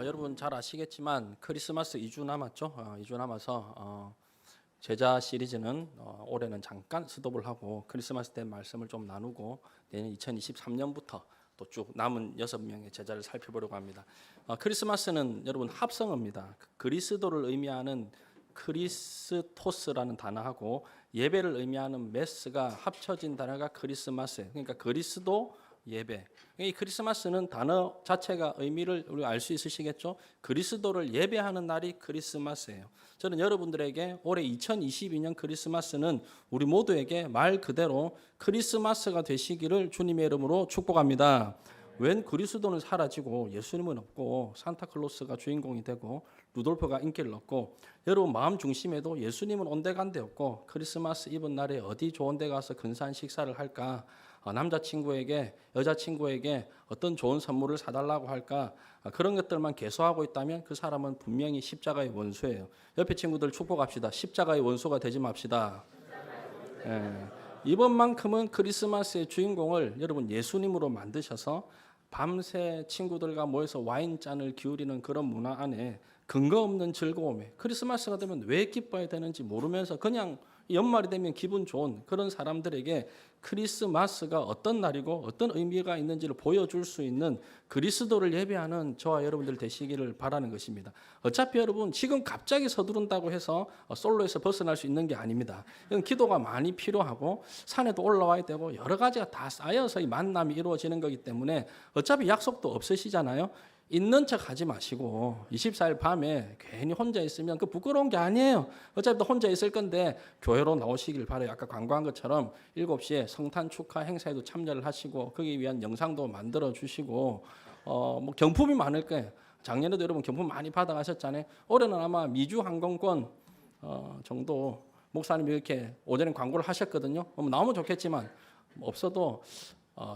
여러분 잘 아시겠지만 크리스마스 2주 남았죠. 2주 남아서 제자 시리즈는 올해는 잠깐 스톱을 하고 크리스마스 때 말씀을 좀 나누고 내년 2023년부터 또 쭉 남은 6명의 제자를 살펴보려고 합니다. 크리스마스는 여러분 합성어입니다. 그리스도를 의미하는 크리스토스라는 단어하고 예배를 의미하는 메스가 합쳐진 단어가 크리스마스예요. 그러니까 그리스도 예배. 이 크리스마스는 단어 자체가 의미를 우리가 알 수 있으시겠죠? 그리스도를 예배하는 날이 크리스마스예요. 저는 여러분들에게 올해 2022년 크리스마스는 우리 모두에게 말 그대로 크리스마스가 되시기를 주님의 이름으로 축복합니다. 웬 그리스도는 사라지고 예수님은 없고 산타클로스가 주인공이 되고 루돌프가 인기를 얻고 여러분 마음 중심에도 예수님은 온데간데 없고 크리스마스 이브 날에 어디 좋은 데 가서 근사한 식사를 할까? 남자친구에게 여자친구에게 어떤 좋은 선물을 사달라고 할까? 그런 것들만 계속하고 있다면 그 사람은 분명히 십자가의 원수예요. 옆에 친구들 축복합시다. 십자가의 원수가 되지 맙시다. 이번만큼은 크리스마스의 주인공을 여러분 예수님으로 만드셔서 밤새 친구들과 모여서 와인잔을 기울이는 그런 문화 안에 근거 없는 즐거움에 크리스마스가 되면 왜 기뻐야 되는지 모르면서 그냥 연말이 되면 기분 좋은 그런 사람들에게 크리스마스가 어떤 날이고 어떤 의미가 있는지를 보여줄 수 있는 그리스도를 예배하는 저와 여러분들 되시기를 바라는 것입니다. 어차피 여러분 지금 갑자기 서두른다고 해서 솔로에서 벗어날 수 있는 게 아닙니다. 이건 기도가 많이 필요하고 산에도 올라와야 되고 여러 가지가 다 쌓여서 이 만남이 이루어지는 거기 때문에 어차피 약속도 없으시잖아요. 있는 척 하지 마시고 24일 밤에 괜히 혼자 있으면 그 부끄러운 게 아니에요. 어차피 또 혼자 있을 건데 교회로 나오시길 바라요. 아까 광고한 것처럼 7시에 성탄 축하 행사에도 참여를 하시고 거기 위한 영상도 만들어 주시고 뭐 경품이 많을 거예요. 작년에도 여러분 경품 많이 받아가셨잖아요. 올해는 아마 미주 항공권 정도 목사님이 이렇게 오전에 광고를 하셨거든요. 나오면 좋겠지만 없어도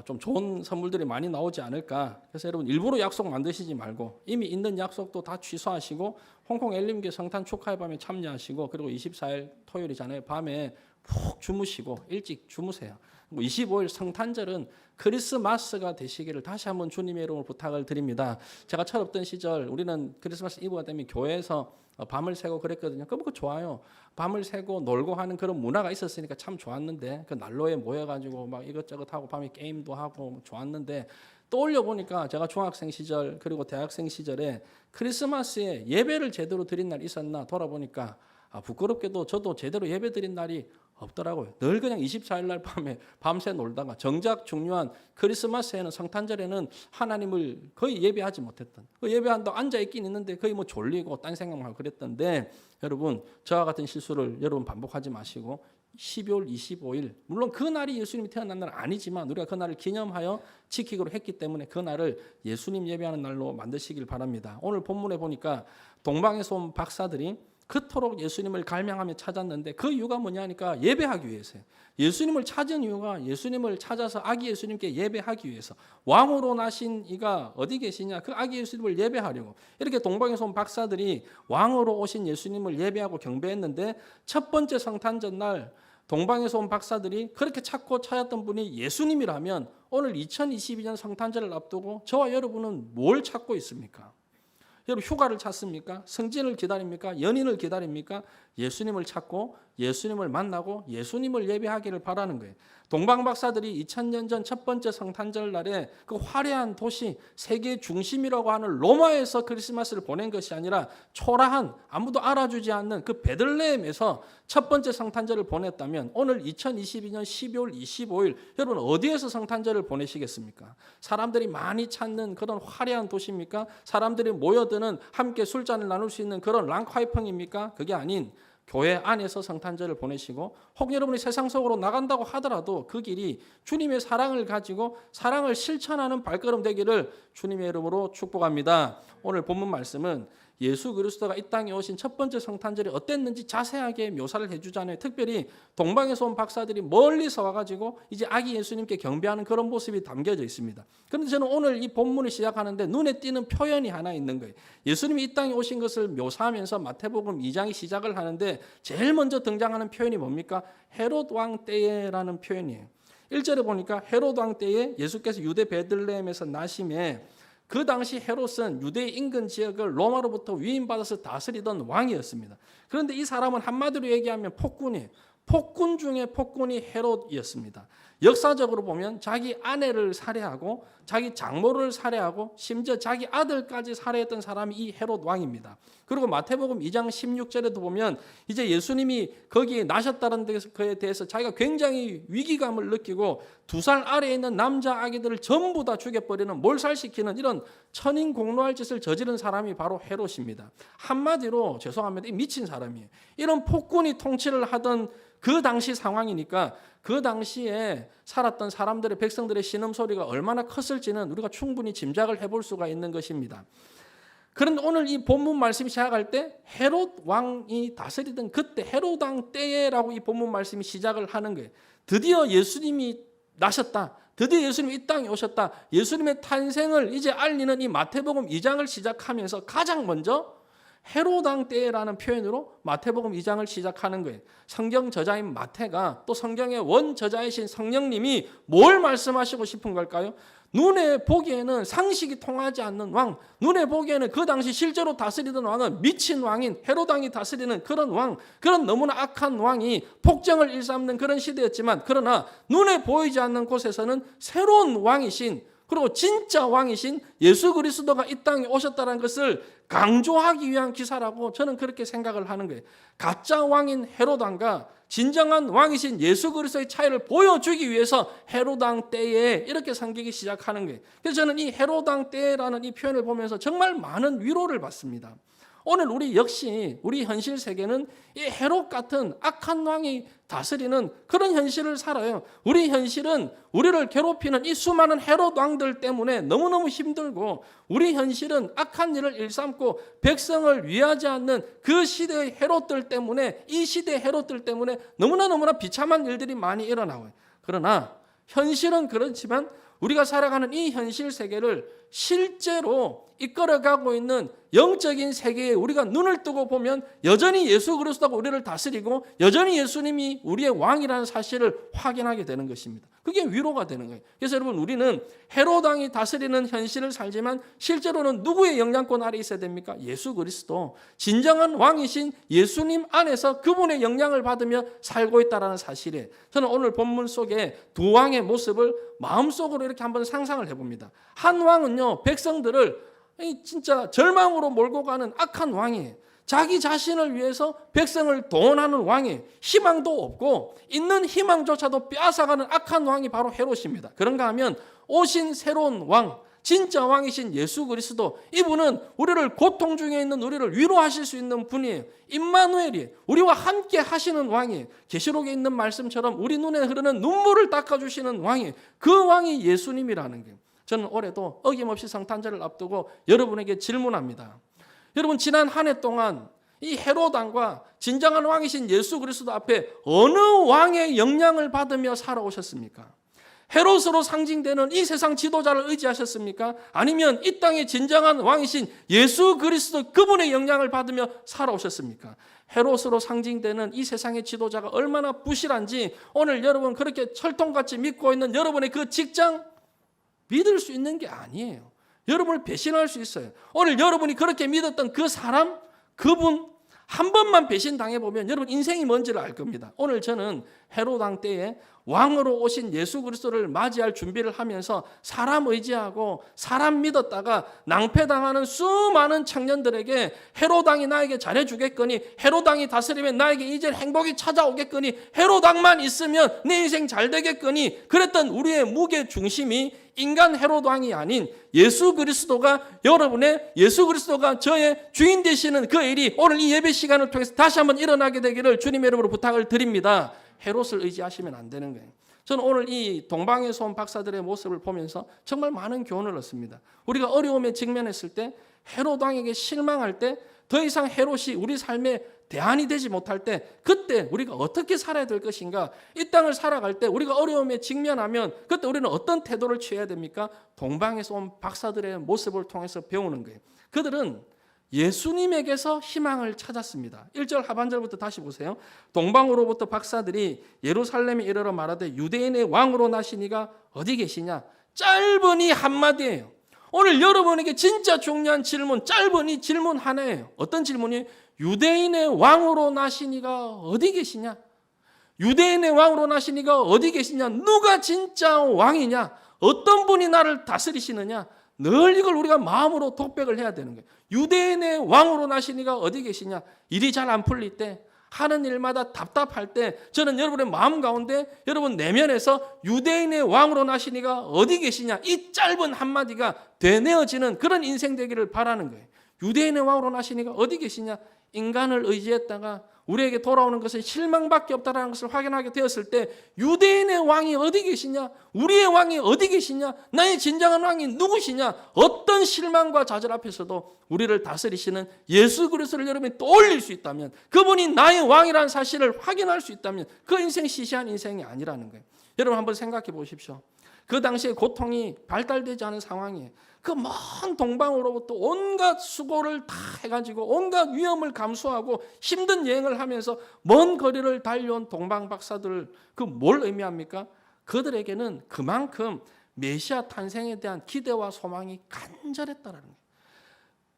좀 좋은 선물들이 많이 나오지 않을까. 그래서 여러분 일부러 약속 만드시지 말고 이미 있는 약속도 다 취소하시고 홍콩 엘림교 성탄 축하의 밤에 참여하시고 그리고 24일 토요일이잖아요. 밤에 푹 주무시고 일찍 주무세요. 25일 성탄절은 크리스마스가 되시기를 다시 한번 주님의 이름으로 부탁을 드립니다. 제가 철없던 시절 우리는 크리스마스 이브가 되면 교회에서 밤을 새고 그랬거든요. 그거 좋아요. 밤을 새고 놀고 하는 그런 문화가 있었으니까 참 좋았는데 그 난로에 모여가지고 막 이것저것 하고 밤에 게임도 하고 좋았는데 떠올려 보니까 제가 중학생 시절 그리고 대학생 시절에 크리스마스에 예배를 제대로 드린 날 있었나 돌아보니까 부끄럽게도 저도 제대로 예배 드린 날이 없더라고요. 늘 그냥 24일 날 밤에 밤새 놀다가 정작 중요한 크리스마스에는 성탄절에는 하나님을 거의 예배하지 못했던 예배한다고 앉아있긴 있는데 거의 뭐 졸리고 딴 생각만 하고 그랬던데 여러분 저와 같은 실수를 여러분 반복하지 마시고 12월 25일 물론 그 날이 예수님이 태어난 날은 아니지만 우리가 그 날을 기념하여 지키기로 했기 때문에 그 날을 예수님 예배하는 날로 만드시길 바랍니다. 오늘 본문에 보니까 동방에서 온 박사들이 그토록 예수님을 갈망하며 찾았는데 그 이유가 뭐냐니까 예배하기 위해서요. 예수님을 찾은 이유가 예수님을 찾아서 아기 예수님께 예배하기 위해서 왕으로 나신 이가 어디 계시냐 그 아기 예수님을 예배하려고 이렇게 동방에서 온 박사들이 왕으로 오신 예수님을 예배하고 경배했는데 첫 번째 성탄절 날 동방에서 온 박사들이 그렇게 찾고 찾았던 분이 예수님이라면 오늘 2022년 성탄절을 앞두고 저와 여러분은 뭘 찾고 있습니까? 여러분 휴가를 찾습니까? 승진을 기다립니까? 연인을 기다립니까? 예수님을 찾고 예수님을 만나고 예수님을 예배하기를 바라는 거예요. 동방 박사들이 2000년 전 첫 번째 성탄절 날에 그 화려한 도시 세계 중심이라고 하는 로마에서 크리스마스를 보낸 것이 아니라 초라한 아무도 알아주지 않는 그 베들레헴에서 첫 번째 성탄절을 보냈다면 오늘 2022년 12월 25일 여러분 어디에서 성탄절을 보내시겠습니까? 사람들이 많이 찾는 그런 화려한 도시입니까? 사람들이 모여드는 함께 술잔을 나눌 수 있는 그런 랑카이펑입니까? 그게 아닌 교회 안에서 성탄절을 보내시고 혹 여러분이 세상 속으로 나간다고 하더라도 그 길이 주님의 사랑을 가지고 사랑을 실천하는 발걸음 되기를 주님의 이름으로 축복합니다. 오늘 본문 말씀은 예수 그리스도가 이 땅에 오신 첫 번째 성탄절이 어땠는지 자세하게 묘사를 해주잖아요. 특별히 동방에서 온 박사들이 멀리서 와가지고 이제 아기 예수님께 경배하는 그런 모습이 담겨져 있습니다. 그런데 저는 오늘 이 본문을 시작하는데 눈에 띄는 표현이 하나 있는 거예요. 예수님이 이 땅에 오신 것을 묘사하면서 마태복음 2장이 시작을 하는데 제일 먼저 등장하는 표현이 뭡니까? 헤롯 왕 때에라는 표현이에요. 1절에 보니까 헤롯 왕 때에 예수께서 유대 베들레헴에서 나심에 그 당시 헤롯은 유대 인근 지역을 로마로부터 위임받아서 다스리던 왕이었습니다. 그런데 이 사람은 한마디로 얘기하면 폭군이에요. 폭군 중에 폭군이 헤롯이었습니다. 역사적으로 보면 자기 아내를 살해하고 자기 장모를 살해하고 심지어 자기 아들까지 살해했던 사람이 이 헤롯 왕입니다. 그리고 마태복음 2장 16절에도 보면 이제 예수님이 거기에 나셨다는 것에 대해서 자기가 굉장히 위기감을 느끼고 2살 아래에 있는 남자 아기들을 전부 다 죽여버리는 몰살시키는 이런 천인공노할 짓을 저지른 사람이 바로 헤롯입니다. 한마디로 죄송합니다. 이 미친 사람이에요. 이런 폭군이 통치를 하던 그 당시 상황이니까 그 당시에 살았던 사람들의 백성들의 신음소리가 얼마나 컸을지는 우리가 충분히 짐작을 해볼 수가 있는 것입니다. 그런데 오늘 이 본문 말씀이 시작할 때 헤롯 왕이 다스리던 그때 헤롯 왕 때에라고 이 본문 말씀이 시작을 하는 거예요. 드디어 예수님이 나셨다. 드디어 예수님이 이 땅에 오셨다. 예수님의 탄생을 이제 알리는 이 마태복음 2장을 시작하면서 가장 먼저 헤롯 왕 때라는 표현으로 마태복음 2장을 시작하는 거예요. 성경 저자인 마태가 또 성경의 원 저자이신 성령님이 뭘 말씀하시고 싶은 걸까요? 눈에 보기에는 상식이 통하지 않는 왕, 눈에 보기에는 그 당시 실제로 다스리던 왕은 미친 왕인 헤롯 왕이 다스리는 그런 왕, 그런 너무나 악한 왕이 폭정을 일삼는 그런 시대였지만 그러나 눈에 보이지 않는 곳에서는 새로운 왕이신 그리고 진짜 왕이신 예수 그리스도가 이 땅에 오셨다는 것을 강조하기 위한 기사라고 저는 그렇게 생각을 하는 거예요. 가짜 왕인 헤롯 왕과 진정한 왕이신 예수 그리스도의 차이를 보여주기 위해서 헤롯 왕 때에 이렇게 섬기기 시작하는 거예요. 그래서 저는 이 헤롯 왕 때라는 이 표현을 보면서 정말 많은 위로를 받습니다. 오늘 우리 역시 우리 현실 세계는 이 헤롯 같은 악한 왕이 다스리는 그런 현실을 살아요. 우리 현실은 우리를 괴롭히는 이 수많은 헤롯 왕들 때문에 너무너무 힘들고 우리 현실은 악한 일을 일삼고 백성을 위하지 않는 그 시대의 헤롯들 때문에 이 시대의 헤롯들 때문에 너무나 비참한 일들이 많이 일어나요. 그러나 현실은 그렇지만 우리가 살아가는 이 현실 세계를 실제로 이끌어가고 있는 영적인 세계에 우리가 눈을 뜨고 보면 여전히 예수 그리스도가 우리를 다스리고 여전히 예수님이 우리의 왕이라는 사실을 확인하게 되는 것입니다. 그게 위로가 되는 거예요. 그래서 여러분 우리는 헤롯 왕이 다스리는 현실을 살지만 실제로는 누구의 영향권 아래 있어야 됩니까? 예수 그리스도. 진정한 왕이신 예수님 안에서 그분의 영향을 받으며 살고 있다는 사실에 저는 오늘 본문 속에 두 왕의 모습을 마음속으로 이렇게 한번 상상을 해봅니다. 한 왕은요 백성들을 진짜 절망으로 몰고 가는 악한 왕이에요. 자기 자신을 위해서 백성을 동원하는 왕이에요. 희망도 없고 있는 희망조차도 빼앗아가는 악한 왕이 바로 헤롯입니다. 그런가 하면 오신 새로운 왕, 진짜 왕이신 예수 그리스도, 이분은 우리를 고통 중에 있는 우리를 위로하실 수 있는 분이에요. 임마누엘이에요. 우리와 함께 하시는 왕이에요. 계시록에 있는 말씀처럼 우리 눈에 흐르는 눈물을 닦아주시는 왕이에요. 그 왕이 예수님이라는 거예요. 저는 올해도 어김없이 성탄절을 앞두고 여러분에게 질문합니다. 여러분 지난 한 해 동안 이 헤롯 왕과 진정한 왕이신 예수 그리스도 앞에 어느 왕의 영향을 받으며 살아오셨습니까? 헤롯으로 상징되는 이 세상 지도자를 의지하셨습니까? 아니면 이 땅의 진정한 왕이신 예수 그리스도 그분의 영향을 받으며 살아오셨습니까? 헤롯으로 상징되는 이 세상의 지도자가 얼마나 부실한지 오늘 여러분 그렇게 철통같이 믿고 있는 여러분의 그 직장 믿을 수 있는 게 아니에요. 여러분을 배신할 수 있어요. 오늘 여러분이 그렇게 믿었던 그 사람, 그분 한 번만 배신당해보면 여러분 인생이 뭔지를 알 겁니다. 오늘 저는 헤롯 왕 때에 왕으로 오신 예수 그리스도를 맞이할 준비를 하면서 사람 의지하고 사람 믿었다가 낭패당하는 수많은 청년들에게 헤롯 왕이 나에게 잘해주겠거니, 헤롯 왕이 다스리면 나에게 이제 행복이 찾아오겠거니, 헤롯 왕만 있으면 내 인생 잘 되겠거니, 그랬던 우리의 무게 중심이 인간 헤롯 왕이 아닌 예수 그리스도가, 여러분의 예수 그리스도가 저의 주인 되시는 그 일이 오늘 이 예배 시간을 통해서 다시 한번 일어나게 되기를 주님의 이름으로 부탁을 드립니다. 헤롯을 의지하시면 안 되는 거예요. 저는 오늘 이 동방에서 온 박사들의 모습을 보면서 정말 많은 교훈을 얻습니다. 우리가 어려움에 직면했을 때, 헤롯 왕에게 실망할 때, 더 이상 헤롯이 우리 삶에 대안이 되지 못할 때, 그때 우리가 어떻게 살아야 될 것인가? 이 땅을 살아갈 때 우리가 어려움에 직면하면 그때 우리는 어떤 태도를 취해야 됩니까? 동방에서 온 박사들의 모습을 통해서 배우는 거예요. 그들은 예수님에게서 희망을 찾았습니다. 1절 하반절부터 다시 보세요. 동방으로부터 박사들이 예루살렘에 이르러 말하되 유대인의 왕으로 나시니가 어디 계시냐? 짧으니 한마디예요. 오늘 여러분에게 진짜 중요한 질문, 짧은 이 질문 하나예요. 어떤 질문이? 유대인의 왕으로 나신 이가 어디 계시냐? 유대인의 왕으로 나신 이가 어디 계시냐? 누가 진짜 왕이냐? 어떤 분이 나를 다스리시느냐? 늘 이걸 우리가 마음으로 독백을 해야 되는 거예요. 유대인의 왕으로 나신 이가 어디 계시냐? 일이 잘 안 풀릴 때, 하는 일마다 답답할 때, 저는 여러분의 마음 가운데 여러분 내면에서 유대인의 왕으로 나신 이가 어디 계시냐? 이 짧은 한마디가 되뇌어지는 그런 인생 되기를 바라는 거예요. 유대인의 왕으로 나신 이가 어디 계시냐? 인간을 의지했다가 우리에게 돌아오는 것은 실망밖에 없다는 것을 확인하게 되었을 때, 유대인의 왕이 어디 계시냐? 우리의 왕이 어디 계시냐? 나의 진정한 왕이 누구시냐? 어떤 실망과 좌절 앞에서도 우리를 다스리시는 예수 그리스도를 여러분이 떠올릴 수 있다면, 그분이 나의 왕이라는 사실을 확인할 수 있다면 그 인생 시시한 인생이 아니라는 거예요. 여러분 한번 생각해 보십시오. 그 당시에 고통이 발달되지 않은 상황이에요. 그 먼 동방으로부터 온갖 수고를 다 해가지고 온갖 위험을 감수하고 힘든 여행을 하면서 먼 거리를 달려온 동방 박사들, 그 뭘 의미합니까? 그들에게는 그만큼 메시아 탄생에 대한 기대와 소망이 간절했다라는 거예요.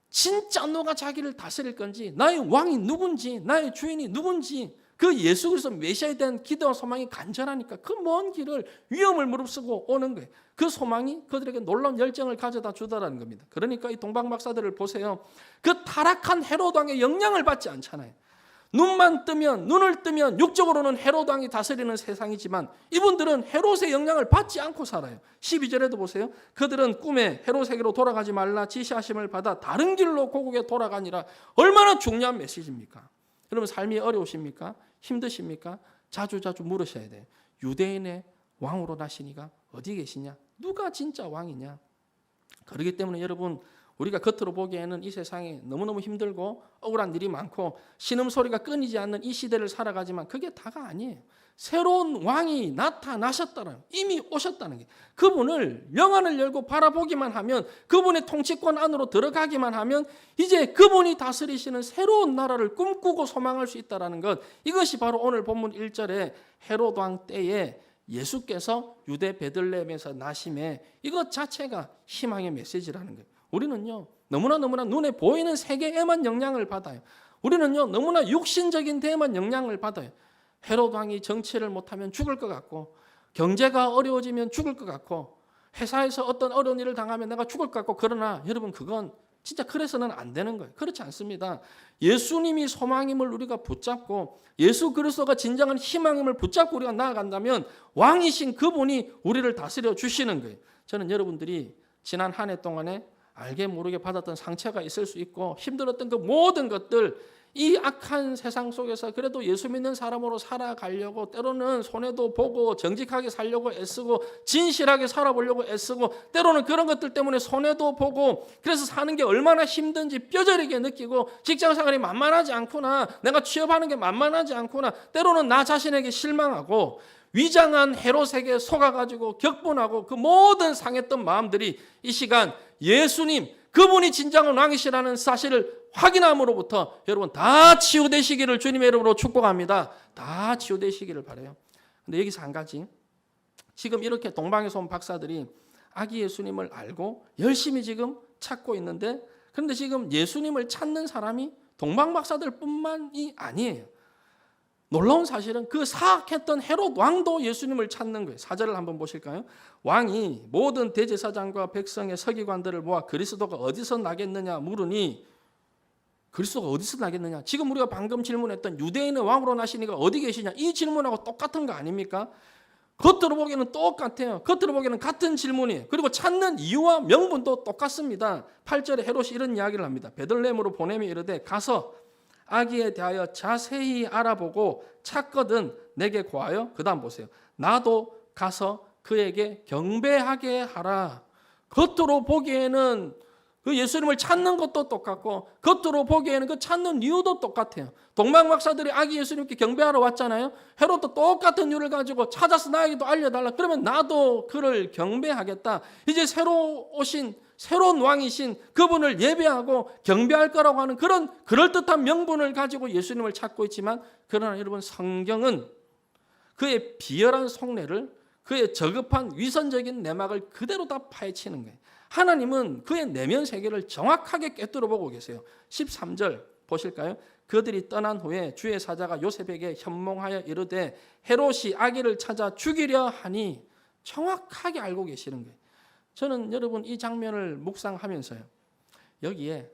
진짜 누가 자기를 다스릴 건지, 나의 왕이 누군지, 나의 주인이 누군지, 그 예수 그리스도 메시아에 대한 기대와 소망이 간절하니까 그 먼 길을 위험을 무릅쓰고 오는 거예요. 그 소망이 그들에게 놀라운 열정을 가져다 주다라는 겁니다. 그러니까 이 동방 박사들을 보세요. 그 타락한 헤롯 왕의 영향을 받지 않잖아요. 눈을 뜨면 육적으로는 헤롯 왕이 다스리는 세상이지만 이분들은 헤롯의 영향을 받지 않고 살아요. 12절에도 보세요. 그들은 꿈에 헤롯에게로 돌아가지 말라 지시하심을 받아 다른 길로 고국에 돌아가니라. 얼마나 중요한 메시지입니까? 여러분 삶이 어려우십니까? 힘드십니까? 자주 물으셔야 돼요. 유대인의 왕으로 나신 이가 어디 계시냐? 누가 진짜 왕이냐? 그렇기 때문에 여러분, 우리가 겉으로 보기에는 이 세상에 너무너무 힘들고 억울한 일이 많고 신음소리가 끊이지 않는 이 시대를 살아가지만 그게 다가 아니에요. 새로운 왕이 나타나셨다는, 이미 오셨다는 게, 그분을 명안을 열고 바라보기만 하면, 그분의 통치권 안으로 들어가기만 하면 이제 그분이 다스리시는 새로운 나라를 꿈꾸고 소망할 수 있다는 것, 이것이 바로 오늘 본문 1절에 헤롯 왕 때에 예수께서 유대 베들레헴에서 나심에 이것 자체가 희망의 메시지라는 거예요. 우리는요 너무나 눈에 보이는 세계에만 영향을 받아요. 우리는요 너무나 육신적인 데에만 영향을 받아요. 헤롯 왕이 정치를 못하면 죽을 것 같고, 경제가 어려워지면 죽을 것 같고, 회사에서 어떤 어려운 일을 당하면 내가 죽을 것 같고, 그러나 여러분 그건 진짜 그래서는 안 되는 거예요. 그렇지 않습니다. 예수님이 소망임을 우리가 붙잡고 예수 그리스도가 진정한 희망임을 붙잡고 우리가 나아간다면 왕이신 그분이 우리를 다스려 주시는 거예요. 저는 여러분들이 지난 한 해 동안에 알게 모르게 받았던 상처가 있을 수 있고 힘들었던 그 모든 것들, 이 악한 세상 속에서 그래도 예수 믿는 사람으로 살아가려고 때로는 손해도 보고 정직하게 살려고 애쓰고 진실하게 살아보려고 애쓰고 때로는 그런 것들 때문에 손해도 보고 그래서 사는 게 얼마나 힘든지 뼈저리게 느끼고 직장생활이 만만하지 않구나, 내가 취업하는 게 만만하지 않구나, 때로는 나 자신에게 실망하고 위장한 헤롯에게 속아가지고 격분하고 그 모든 상했던 마음들이 이 시간 예수님 그분이 진정한 왕이시라는 사실을 확인함으로부터 여러분 다 치유되시기를 주님의 이름으로 축복합니다. 다 치유되시기를 바라요. 근데 여기서 한 가지, 지금 이렇게 동방에서 온 박사들이 아기 예수님을 알고 열심히 지금 찾고 있는데, 그런데 지금 예수님을 찾는 사람이 동방 박사들 뿐만이 아니에요. 놀라운 사실은 그 사악했던 헤롯 왕도 예수님을 찾는 거예요. 4절을 한번 보실까요? 왕이 모든 대제사장과 백성의 서기관들을 모아 그리스도가 어디서 나겠느냐 물으니, 그리스도가 어디서 나겠느냐? 지금 우리가 방금 질문했던 유대인의 왕으로 나신 이가 어디 계시냐? 이 질문하고 똑같은 거 아닙니까? 겉으로 보기에는 똑같아요. 겉으로 보기에는 같은 질문이에요. 그리고 찾는 이유와 명분도 똑같습니다. 8절에 헤롯이 이런 이야기를 합니다. 베들레헴으로 보내며 이르되 가서 아기에 대하여 자세히 알아보고 찾거든 내게 고하여, 그 다음 보세요. 나도 가서 그에게 경배하게 하라. 겉으로 보기에는 그 예수님을 찾는 것도 똑같고 겉으로 보기에는 그 찾는 이유도 똑같아요. 동방 박사들이 아기 예수님께 경배하러 왔잖아요. 헤롯도 똑같은 이유를 가지고 찾아서 나에게도 알려달라. 그러면 나도 그를 경배하겠다. 이제 새로 오신 새로운 왕이신 그분을 예배하고 경배할 거라고 하는 그런 그럴듯한 명분을 가지고 예수님을 찾고 있지만, 그러나 여러분 성경은 그의 비열한 속내를, 그의 저급한 위선적인 내막을 그대로 다 파헤치는 거예요. 하나님은 그의 내면 세계를 정확하게 꿰뚫어 보고 계세요. 13절 보실까요? 그들이 떠난 후에 주의 사자가 요셉에게 현몽하여 이르되 헤롯이 아기를 찾아 죽이려 하니, 정확하게 알고 계시는 거예요. 저는 여러분 이 장면을 묵상하면서요, 여기에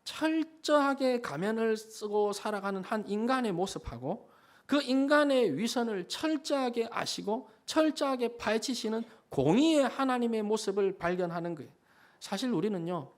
철저하게 가면을 쓰고 살아가는 한 인간의 모습하고 그 인간의 위선을 철저하게 아시고 철저하게 파헤치시는 공의의 하나님의 모습을 발견하는 거예요. 사실 우리는요,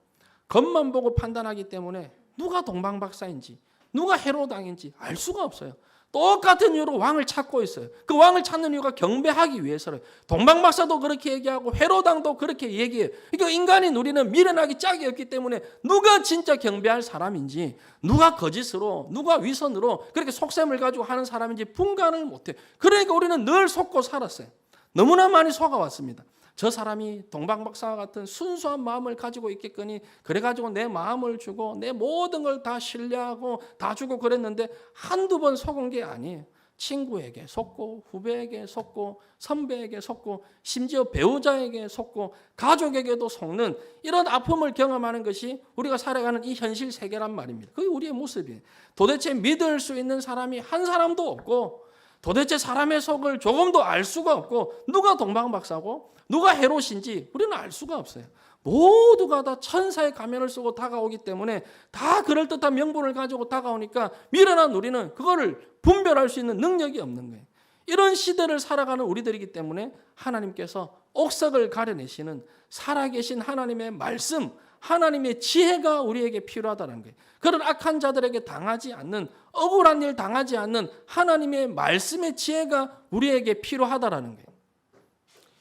겉만 보고 판단하기 때문에 누가 동방박사인지 누가 헤롯 왕인지 알 수가 없어요. 똑같은 이유로 왕을 찾고 있어요. 그 왕을 찾는 이유가 경배하기 위해서요. 동방박사도 그렇게 얘기하고 헤롯왕도 그렇게 얘기해요. 그러니까 인간인 우리는 미련하기 짝이 없기 때문에 누가 진짜 경배할 사람인지, 누가 거짓으로, 누가 위선으로 그렇게 속셈을 가지고 하는 사람인지 분간을 못해요. 그러니까 우리는 늘 속고 살았어요. 너무나 많이 속아왔습니다. 저 사람이 동방박사와 같은 순수한 마음을 가지고 있겠거니 그래가지고 내 마음을 주고 내 모든 걸 다 신뢰하고 다 주고 그랬는데 한두 번 속은 게 아니에요. 친구에게 속고 후배에게 속고 선배에게 속고 심지어 배우자에게 속고 가족에게도 속는 이런 아픔을 경험하는 것이 우리가 살아가는 이 현실 세계란 말입니다. 그게 우리의 모습이에요. 도대체 믿을 수 있는 사람이 한 사람도 없고 도대체 사람의 속을 조금도 알 수가 없고 누가 동방박사고 누가 헤롯인지 우리는 알 수가 없어요. 모두가 다 천사의 가면을 쓰고 다가오기 때문에 다 그럴듯한 명분을 가지고 다가오니까 미련한 우리는 그거를 분별할 수 있는 능력이 없는 거예요. 이런 시대를 살아가는 우리들이기 때문에 하나님께서 옥석을 가려내시는 살아계신 하나님의 말씀, 하나님의 지혜가 우리에게 필요하다는 거예요. 그런 악한 자들에게 당하지 않는, 억울한 일 당하지 않는 하나님의 말씀의 지혜가 우리에게 필요하다는 거예요.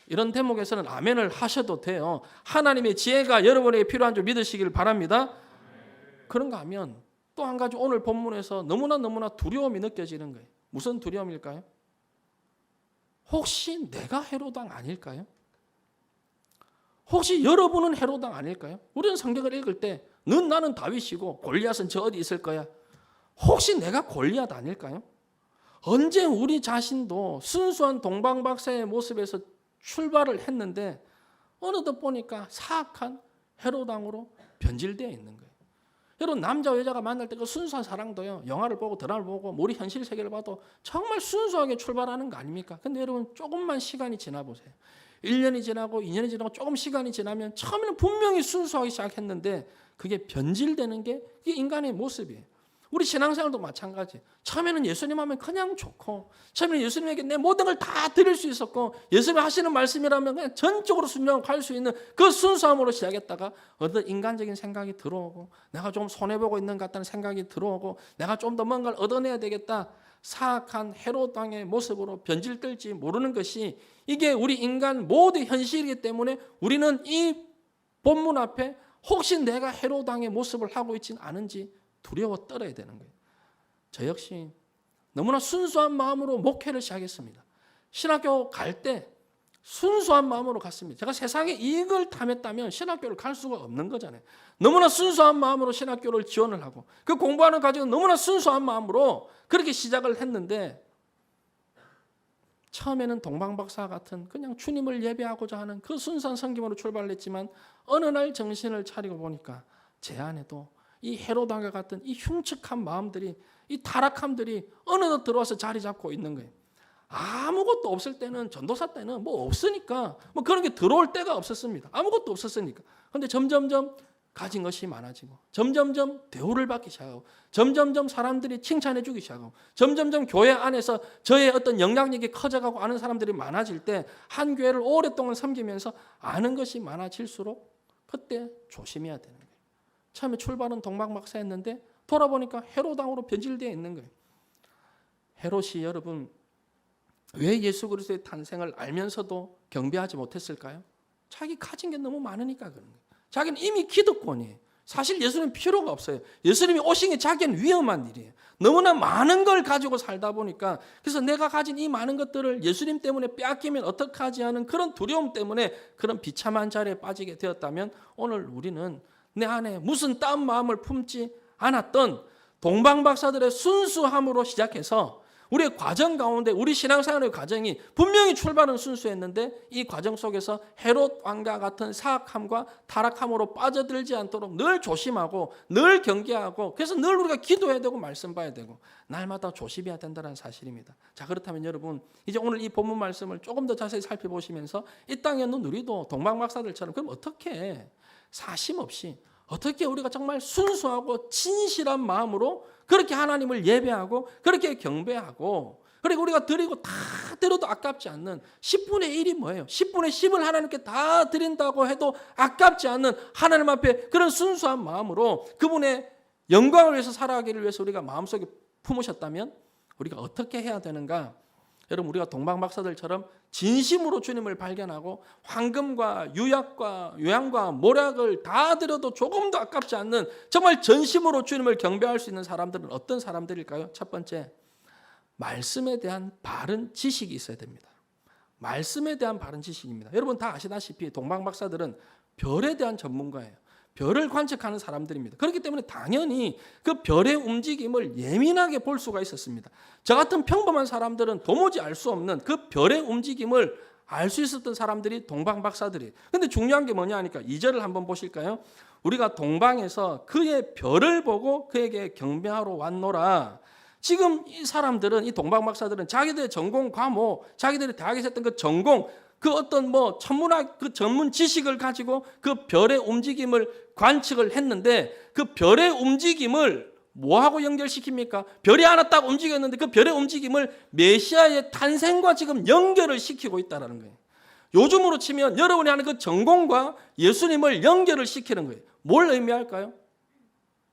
이런 대목에서는 아멘을 하셔도 돼요. 하나님의 지혜가 여러분에게 필요한 줄 믿으시길 바랍니다. 그런가 하면 또 한 가지 오늘 본문에서 너무나 두려움이 느껴지는 거예요. 무슨 두려움일까요? 혹시 내가 헤롯왕 아닐까요? 혹시 여러분은 헤롯왕 아닐까요? 우리는 성경을 읽을 때 넌 나는 다윗이고 골리앗은 저 어디 있을 거야. 혹시 내가 골리앗 아닐까요? 언제 우리 자신도 순수한 동방박사의 모습에서 출발을 했는데 어느덧 보니까 사악한 헤롯왕으로 변질되어 있는 거예요. 여러분 남자와 여자가 만날 때 그 순수한 사랑도요, 영화를 보고 드라마를 보고 우리 현실 세계를 봐도 정말 순수하게 출발하는 거 아닙니까? 근데 여러분 조금만 시간이 지나 보세요. 1년이 지나고 2년이 지나고 조금 시간이 지나면 처음에는 분명히 순수하게 시작했는데 그게 변질되는 게 이게 인간의 모습이에요. 우리 신앙생활도 마찬가지예요. 처음에는 예수님 하면 그냥 좋고 처음에는 예수님에게 내 모든 걸 다 드릴 수 있었고 예수님 하시는 말씀이라면 그냥 전적으로 순종하고 갈 수 있는 그 순수함으로 시작했다가 어떤 인간적인 생각이 들어오고 내가 좀 손해보고 있는 것 같다는 생각이 들어오고 내가 좀 더 뭔가를 얻어내야 되겠다. 사악한 헤롯왕의 모습으로 변질될지 모르는 것이 이게 우리 인간 모두의 현실이기 때문에 우리는 이 본문 앞에 혹시 내가 헤롯왕의 모습을 하고 있지는 않은지 두려워 떨어야 되는 거예요. 저 역시 너무나 순수한 마음으로 목회를 시작했습니다. 신학교 갈 때 순수한 마음으로 갔습니다. 제가 세상에 이익을 탐했다면 신학교를 갈 수가 없는 거잖아요. 너무나 순수한 마음으로 신학교를 지원을 하고 그 공부하는 과정은 너무나 순수한 마음으로 그렇게 시작을 했는데 처음에는 동방박사 같은 그냥 주님을 예배하고자 하는 그 순수한 섬김으로 출발했지만 어느 날 정신을 차리고 보니까 제 안에도 이 헤롯왕과 같은 이 흉측한 마음들이 이 타락함들이 어느덧 들어와서 자리 잡고 있는 거예요. 아무것도 없을 때는 전도사 때는 뭐 없으니까 뭐 그런 게 들어올 때가 없었습니다. 아무것도 없었으니까. 그런데 점점점 가진 것이 많아지고 점점점 대우를 받기 시작하고 점점점 사람들이 칭찬해 주기 시작하고 점점점 교회 안에서 저의 어떤 영향력이 커져가고 아는 사람들이 많아질 때 한 교회를 오랫동안 섬기면서 아는 것이 많아질수록 그때 조심해야 되는 거예요. 처음에 출발은 동방박사였는데 돌아보니까 헤롯왕으로 변질되어 있는 거예요. 헤롯이 여러분 왜 예수 그리스도의 탄생을 알면서도 경배하지 못했을까요? 자기 가진 게 너무 많으니까 그런 거예요. 자기는 이미 기득권이에요. 사실 예수님 필요가 없어요. 예수님이 오신 게 자기는 위험한 일이에요. 너무나 많은 걸 가지고 살다 보니까 그래서 내가 가진 이 많은 것들을 예수님 때문에 빼앗기면 어떡하지 하는 그런 두려움 때문에 그런 비참한 자리에 빠지게 되었다면 오늘 우리는 내 안에 무슨 따은 마음을 품지 않았던 동방박사들의 순수함으로 시작해서 우리의 과정 가운데 우리 신앙생활의 과정이 분명히 출발은 순수했는데 이 과정 속에서 헤롯 왕과 같은 사악함과 타락함으로 빠져들지 않도록 늘 조심하고 늘 경계하고 그래서 늘 우리가 기도해야 되고 말씀 봐야 되고 날마다 조심해야 된다는 사실입니다. 자, 그렇다면 여러분 이제 오늘 이 본문 말씀을 조금 더 자세히 살펴보시면서 이 땅에 있는 우리도 동방박사들처럼 그럼 어떻게 사심 없이 어떻게 우리가 정말 순수하고 진실한 마음으로 그렇게 하나님을 예배하고 그렇게 경배하고 그리고 우리가 드리고 다 드려도 아깝지 않는 10분의 1이 뭐예요? 10분의 10을 하나님께 다 드린다고 해도 아깝지 않는 하나님 앞에 그런 순수한 마음으로 그분의 영광을 위해서 살아가기를 위해서 우리가 마음속에 품으셨다면 우리가 어떻게 해야 되는가? 여러분 우리가 동방박사들처럼 진심으로 주님을 발견하고 황금과 유약과 요양과 모략을 다 드려도 조금도 아깝지 않는 정말 전심으로 주님을 경배할 수 있는 사람들은 어떤 사람들일까요? 첫 번째, 말씀에 대한 바른 지식이 있어야 됩니다. 말씀에 대한 바른 지식입니다. 여러분 다 아시다시피 동방박사들은 별에 대한 전문가예요. 별을 관측하는 사람들입니다. 그렇기 때문에 당연히 그 별의 움직임을 예민하게 볼 수가 있었습니다. 저 같은 평범한 사람들은 도무지 알 수 없는 그 별의 움직임을 알 수 있었던 사람들이 동방박사들이에요. 근데 중요한 게 뭐냐 하니까 2절을 한번 보실까요? 우리가 동방에서 그의 별을 보고 그에게 경배하러 왔노라. 지금 이 사람들은 이 동방박사들은 자기들의 전공 과목, 자기들이 대학에서 했던 그 전공 그 어떤 뭐 천문학 그 전문 지식을 가지고 그 별의 움직임을 관측을 했는데 그 별의 움직임을 뭐하고 연결시킵니까? 별이 하나 딱 움직였는데 그 별의 움직임을 메시아의 탄생과 지금 연결을 시키고 있다는 거예요. 요즘으로 치면 여러분이 하는 그 전공과 예수님을 연결을 시키는 거예요. 뭘 의미할까요?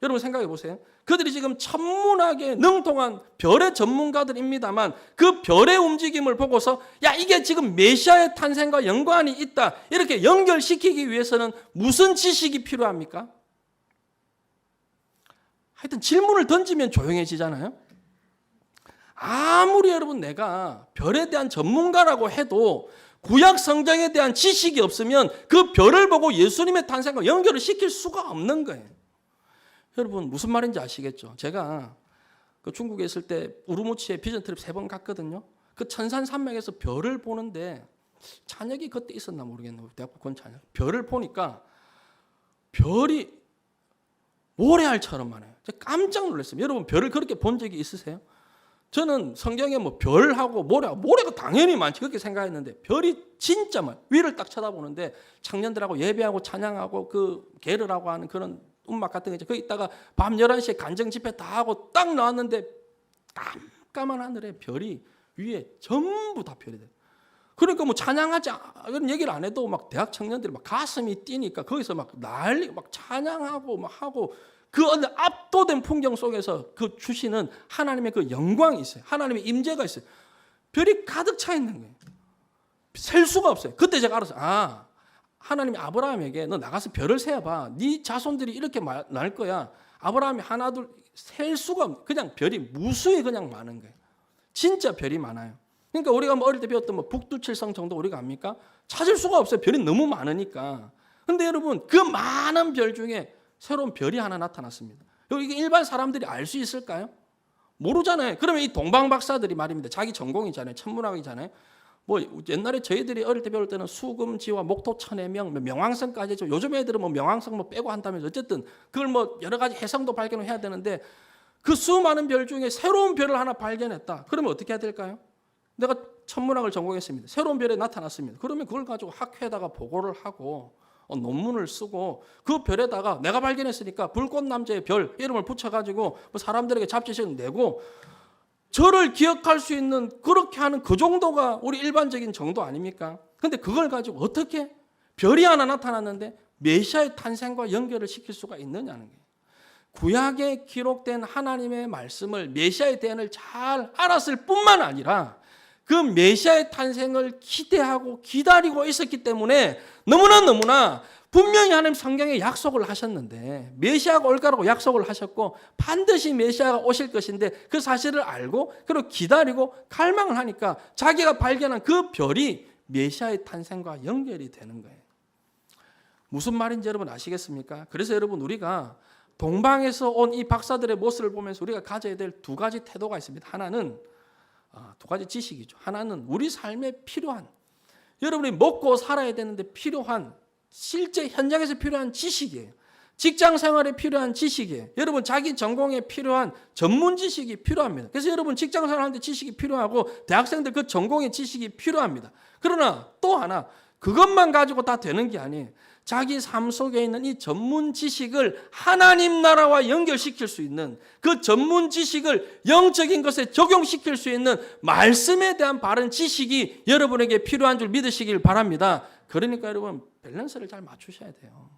여러분 생각해 보세요. 그들이 지금 천문학에 능통한 별의 전문가들입니다만 그 별의 움직임을 보고서 야 이게 지금 메시아의 탄생과 연관이 있다 이렇게 연결시키기 위해서는 무슨 지식이 필요합니까? 하여튼 질문을 던지면 조용해지잖아요. 아무리 여러분 내가 별에 대한 전문가라고 해도 구약 성경에 대한 지식이 없으면 그 별을 보고 예수님의 탄생과 연결을 시킬 수가 없는 거예요. 여러분 무슨 말인지 아시겠죠? 제가 그 중국에 있을 때 우르무치에 비전 트립 3번 갔거든요. 그 천산산맥에서 별을 보는데 찬역이 그때 있었나 모르겠네요. 대학부 권 찬역. 별을 보니까 별이 모래알처럼 많아요. 제가 깜짝 놀랐어요. 여러분 별을 그렇게 본 적이 있으세요? 저는 성경에 뭐 별하고 모래가 당연히 많지 그렇게 생각했는데 별이 진짜 많아요. 위를 딱 쳐다보는데 청년들하고 예배하고 찬양하고 그 계르라고 하는 그런 음악 같은 거 있죠. 거기 있다가 밤 11시에 간정 집회 다 하고 딱 나왔는데 깜깜한 하늘에 별이 위에 전부 다 별이 돼요. 그러니까 뭐 찬양하지 이런 얘기를 안 해도 막 대학 청년들이 막 가슴이 뛰니까 거기서 막 난리 막 찬양하고 막 하고 그 압도된 풍경 속에서 그 주시는 하나님의 그 영광이 있어요. 하나님의 임재가 있어요. 별이 가득 차 있는 거예요. 셀 수가 없어요. 그때 제가 알았어요. 하나님이 아브라함에게 너 나가서 별을 세어봐. 네 자손들이 이렇게 날 거야. 아브라함이 하나 둘 셀 수가 없는 그냥 별이 무수히 그냥 많은 거예요. 진짜 별이 많아요. 그러니까 우리가 뭐 어릴 때 배웠던 뭐 북두칠성 정도 우리가 압니까? 찾을 수가 없어요. 별이 너무 많으니까. 근데 여러분 그 많은 별 중에 새로운 별이 하나 나타났습니다. 이게 일반 사람들이 알 수 있을까요? 모르잖아요. 그러면 이 동방박사들이 말입니다. 자기 전공이잖아요. 천문학이잖아요. 뭐 옛날에 저희들이 어릴 때 배울 때는 수금지와 목토천해명, 명왕성까지 했죠. 요즘 애들은 뭐 명왕성 뭐 빼고 한다면 어쨌든 그걸 뭐 여러 가지 해성도 발견을 해야 되는데 그 수많은 별 중에 새로운 별을 하나 발견했다. 그러면 어떻게 해야 될까요? 내가 천문학을 전공했습니다. 새로운 별이 나타났습니다. 그러면 그걸 가지고 학회에다가 보고를 하고 논문을 쓰고 그 별에다가 내가 발견했으니까 불꽃남자의 별 이름을 붙여가지고 뭐 사람들에게 잡지식 내고 저를 기억할 수 있는 그렇게 하는 그 정도가 우리 일반적인 정도 아닙니까? 근데 그걸 가지고 어떻게 별이 하나 나타났는데 메시아의 탄생과 연결을 시킬 수가 있느냐는 거예요. 구약에 기록된 하나님의 말씀을 메시아의 대안을 잘 알았을 뿐만 아니라 그 메시아의 탄생을 기대하고 기다리고 있었기 때문에 너무나 분명히 하나님 성경에 약속을 하셨는데 메시아가 올 거라고 약속을 하셨고 반드시 메시아가 오실 것인데 그 사실을 알고 그리고 기다리고 갈망을 하니까 자기가 발견한 그 별이 메시아의 탄생과 연결이 되는 거예요. 무슨 말인지 여러분 아시겠습니까? 그래서 여러분 우리가 동방에서 온 이 박사들의 모습을 보면서 우리가 가져야 될 2가지 태도가 있습니다. 하나는 두 가지 지식이죠. 하나는 우리 삶에 필요한, 여러분이 먹고 살아야 되는데 필요한, 실제 현장에서 필요한 지식이에요. 직장 생활에 필요한 지식이에요. 여러분 자기 전공에 필요한 전문 지식이 필요합니다. 그래서 여러분 직장 생활하는데 지식이 필요하고 대학생들 그 전공의 지식이 필요합니다. 그러나 또 하나, 그것만 가지고 다 되는 게 아니에요. 자기 삶 속에 있는 이 전문 지식을 하나님 나라와 연결시킬 수 있는, 그 전문 지식을 영적인 것에 적용시킬 수 있는 말씀에 대한 바른 지식이 여러분에게 필요한 줄 믿으시길 바랍니다. 그러니까 여러분 밸런스를 잘 맞추셔야 돼요.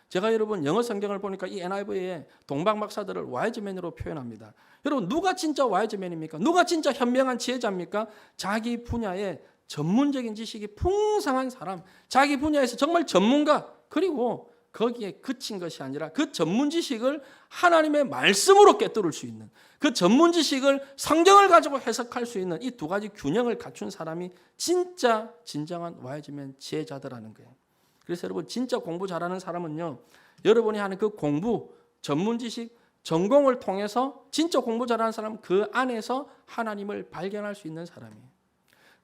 제가 여러분 영어 성경을 보니까 이 NIV의 동방 박사들을 와이즈맨으로 표현합니다. 여러분 누가 진짜 와이즈맨입니까? 누가 진짜 현명한 지혜자입니까? 자기 분야에 전문적인 지식이 풍성한 사람, 자기 분야에서 정말 전문가, 그리고 거기에 그친 것이 아니라 그 전문 지식을 하나님의 말씀으로 꿰뚫을 수 있는, 그 전문 지식을 성경을 가지고 해석할 수 있는 이 두 가지 균형을 갖춘 사람이 진짜 진정한 와이즈맨 지혜자들라는 거예요. 그래서 여러분 진짜 공부 잘하는 사람은요, 여러분이 하는 그 공부, 전문 지식, 전공을 통해서 진짜 공부 잘하는 사람은 그 안에서 하나님을 발견할 수 있는 사람이에요.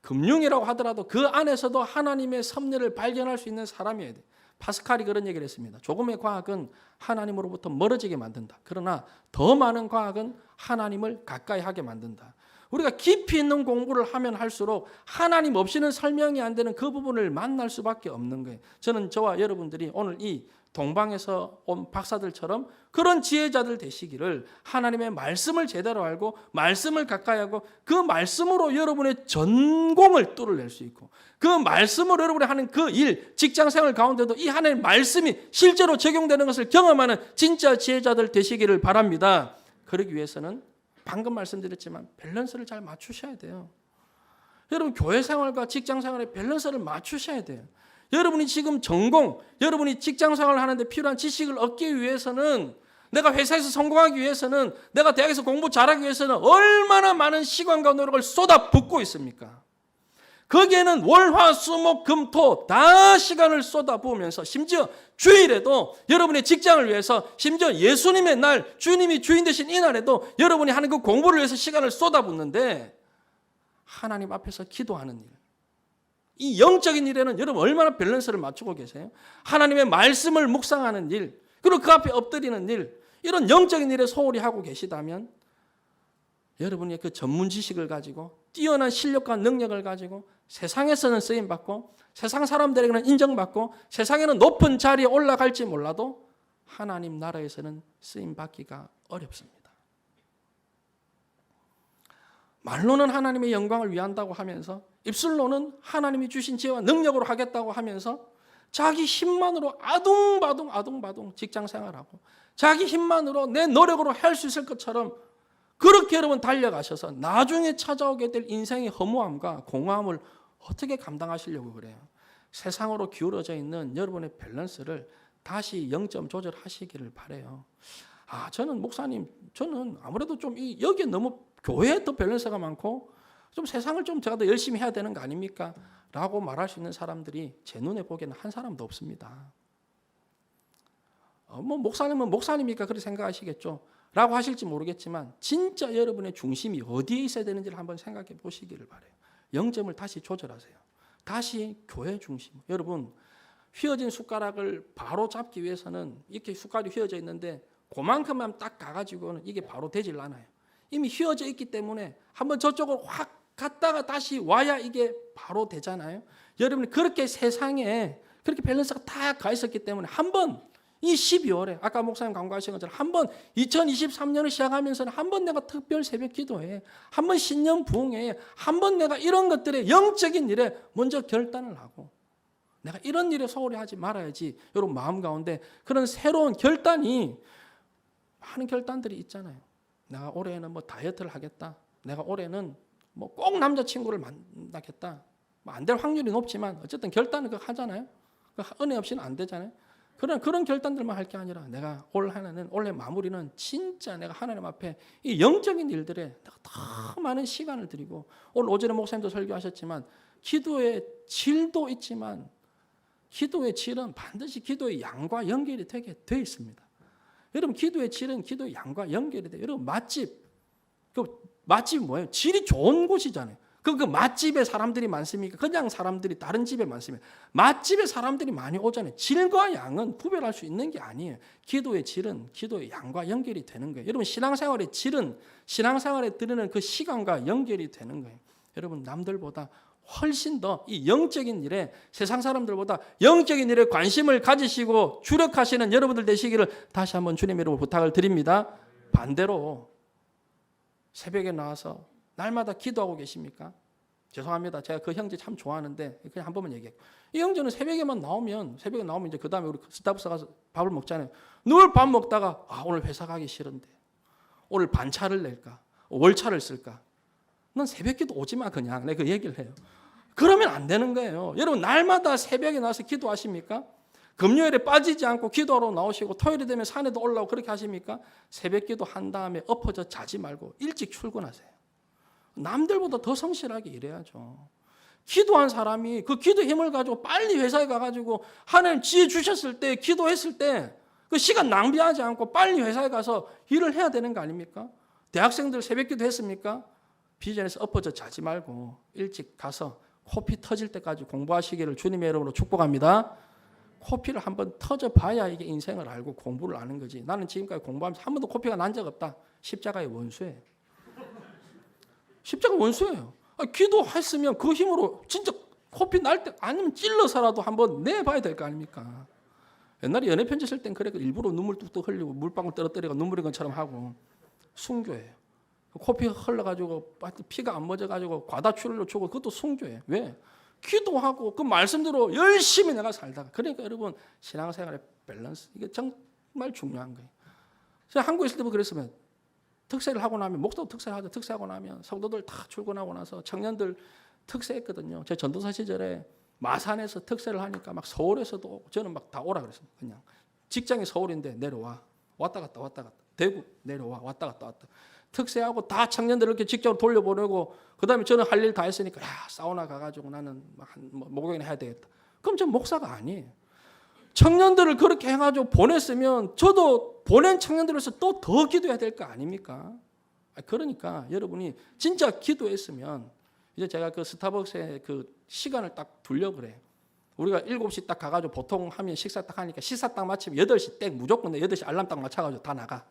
금융이라고 하더라도 그 안에서도 하나님의 섭리를 발견할 수 있는 사람이어야 돼. 파스칼이 그런 얘기를 했습니다. 조금의 과학은 하나님으로부터 멀어지게 만든다. 그러나 더 많은 과학은 하나님을 가까이 하게 만든다. 우리가 깊이 있는 공부를 하면 할수록 하나님 없이는 설명이 안 되는 그 부분을 만날 수밖에 없는 거예요. 저는 저와 여러분들이 오늘 이 동방에서 온 박사들처럼 그런 지혜자들 되시기를, 하나님의 말씀을 제대로 알고 말씀을 가까이 하고 그 말씀으로 여러분의 전공을 뚫어낼 수 있고, 그 말씀으로 여러분이 하는 그 일, 직장생활 가운데도 이 하나님의 말씀이 실제로 적용되는 것을 경험하는 진짜 지혜자들 되시기를 바랍니다. 그러기 위해서는 방금 말씀드렸지만 밸런스를 잘 맞추셔야 돼요. 여러분 교회 생활과 직장 생활의 밸런스를 맞추셔야 돼요. 여러분이 지금 전공, 여러분이 직장 생활을 하는데 필요한 지식을 얻기 위해서는, 내가 회사에서 성공하기 위해서는, 내가 대학에서 공부 잘하기 위해서는 얼마나 많은 시간과 노력을 쏟아붓고 있습니까? 거기에는 월화수목금토 다 시간을 쏟아부으면서, 심지어 주일에도 여러분의 직장을 위해서, 심지어 예수님의 날, 주님이 주인 되신 이 날에도 여러분이 하는 그 공부를 위해서 시간을 쏟아붓는데, 하나님 앞에서 기도하는 일, 이 영적인 일에는 여러분 얼마나 밸런스를 맞추고 계세요? 하나님의 말씀을 묵상하는 일, 그리고 그 앞에 엎드리는 일, 이런 영적인 일에 소홀히 하고 계시다면 여러분의 그 전문 지식을 가지고, 뛰어난 실력과 능력을 가지고 세상에서는 쓰임받고 세상 사람들에게는 인정받고 세상에는 높은 자리에 올라갈지 몰라도 하나님 나라에서는 쓰임받기가 어렵습니다. 말로는 하나님의 영광을 위한다고 하면서, 입술로는 하나님이 주신 지혜와 능력으로 하겠다고 하면서 자기 힘만으로 아둥바둥 직장 생활하고 자기 힘만으로 내 노력으로 할 수 있을 것처럼 그렇게 여러분 달려가셔서 나중에 찾아오게 될 인생의 허무함과 공허함을 어떻게 감당하시려고 그래요? 세상으로 기울어져 있는 여러분의 밸런스를 다시 0점 조절하시기를 바라요. 저는 목사님, 저는 아무래도 좀 여기에 너무 교회에 더 밸런스가 많고 좀 세상을 좀 제가 더 열심히 해야 되는 거 아닙니까? 라고 말할 수 있는 사람들이 제 눈에 보기에는 한 사람도 없습니다. 목사님은 목사님이니까 그렇게 생각하시겠죠. 라고 하실지 모르겠지만 진짜 여러분의 중심이 어디에 있어야 되는지를 한번 생각해 보시기를 바라요. 0점을 다시 조절하세요. 다시 교회 중심. 여러분, 휘어진 숟가락을 바로 잡기 위해서는 이렇게 숟가락이 휘어져 있는데 그만큼만 딱 가가지고는 이게 바로 되질 않아요. 이미 휘어져 있기 때문에 한번 저쪽으로 확 갔다가 다시 와야 이게 바로 되잖아요. 여러분이 그렇게 세상에 그렇게 밸런스가 다 가 있었기 때문에 한번 이 12월에 아까 목사님 강구하신 것처럼 한번 2023년을 시작하면서는 한번 내가 특별 새벽 기도해, 한번 신년 부흥회, 한번 내가 이런 것들의 영적인 일에 먼저 결단을 하고 내가 이런 일에 소홀히 하지 말아야지. 여러분 마음 가운데 그런 새로운 결단이, 많은 결단들이 있잖아요. 내가 올해는 뭐 다이어트를 하겠다. 내가 올해는 뭐 꼭 남자친구를 만나겠다. 안 될 확률이 높지만 어쨌든 결단을 그거 하잖아요. 은혜 없이는 안 되잖아요. 그런 결단들만 할 게 아니라 내가 올 한해는, 올해 마무리는 진짜 내가 하나님 앞에 이 영적인 일들에 내가 더 많은 시간을 드리고, 오늘 오전에 목사님도 설교하셨지만 기도의 질도 있지만 기도의 질은 반드시 기도의 양과 연결이 되게 돼 있습니다. 여러분 기도의 질은 기도의 양과 연결이 돼요. 여러분 맛집, 맛집이 뭐예요? 질이 좋은 곳이잖아요. 그 맛집에 사람들이 많습니까? 그냥 사람들이 다른 집에 많습니까? 맛집에 사람들이 많이 오잖아요. 질과 양은 구별할 수 있는 게 아니에요. 기도의 질은 기도의 양과 연결이 되는 거예요. 여러분 신앙생활의 질은 신앙생활에 드리는 그 시간과 연결이 되는 거예요. 여러분 남들보다 훨씬 더 이 영적인 일에 세상 사람들보다 영적인 일에 관심을 가지시고 주력하시는 여러분들 되시기를 다시 한번 주님의 이름으로 부탁을 드립니다. 반대로 새벽에 나와서 날마다 기도하고 계십니까? 죄송합니다. 제가 그 형제 참 좋아하는데 그냥 한 번만 얘기해요. 이 형제는 새벽에 나오면 이제 그 다음에 우리 스타벅스 가서 밥을 먹잖아요. 늘 밥 먹다가 오늘 회사 가기 싫은데 오늘 반차를 낼까? 월차를 쓸까? 넌 새벽기도 오지 마 그냥. 내가 그 얘기를 해요. 그러면 안 되는 거예요. 여러분 날마다 새벽에 나와서 기도하십니까? 금요일에 빠지지 않고 기도하러 나오시고 토요일이 되면 산에도 올라오고 그렇게 하십니까? 새벽기도 한 다음에 엎어져 자지 말고 일찍 출근하세요. 남들보다 더 성실하게 일해야죠. 기도한 사람이 그 기도 힘을 가지고 빨리 회사에 가가지고 하나님 지혜 주셨을 때 기도했을 때 그 시간 낭비하지 않고 빨리 회사에 가서 일을 해야 되는 거 아닙니까? 대학생들 새벽기도 했습니까? 비전에서 엎어져 자지 말고 일찍 가서 코피 터질 때까지 공부하시기를 주님의 이름으로 축복합니다. 코피를 한번 터져봐야 이게 인생을 알고 공부를 아는 거지. 나는 지금까지 공부하면서 한 번도 코피가 난 적 없다. 십자가의 원수예요. 십자가 원수예요. 기도했으면 그 힘으로 진짜 코피 날 때 아니면 찔러서라도 한번 내봐야 될 거 아닙니까? 옛날에 연애 편지 쓸 땐 그래 일부러 눈물 뚝뚝 흘리고 물방울 떨어뜨리고 눈물인 것처럼 하고 순교예요. 코피 흘러가지고 피가 안 멎어가지고 과다출혈로 죽고 그것도 순교예요. 왜? 기도하고 그 말씀대로 열심히 내가 살다가 그러니까 여러분 신앙생활의 밸런스 이게 정말 중요한 거예요. 제가 한국에 있을 때부터 그랬으면 특세를 하고 나면 목사도 특세를 하죠. 특세하고 나면 성도들 다 출근하고 나서 청년들 특세했거든요. 제 전도사 시절에 마산에서 특세를 하니까 막 서울에서도 저는 막 다 오라 그랬어요. 그냥 직장이 서울인데 내려와 왔다 갔다 대구 내려와 왔다 갔다 특세하고 다 청년들 이렇게 직접으로 돌려보내고 그다음에 저는 할 일 다 했으니까 사우나 가가지고 나는 목욕이나 해야 되겠다. 그럼 전 목사가 아니에요. 청년들을 그렇게 해가지고 보냈으면 저도 보낸 청년들에서 또 더 기도해야 될 거 아닙니까? 그러니까 여러분이 진짜 기도했으면 이제 제가 그 스타벅스에 그 시간을 딱 둘려 그래요. 우리가 7시 딱 가가지고 보통 하면 식사 딱 하니까 식사 딱 마치면 8시 땡 무조건 8시 알람 딱 맞춰가지고 다 나가.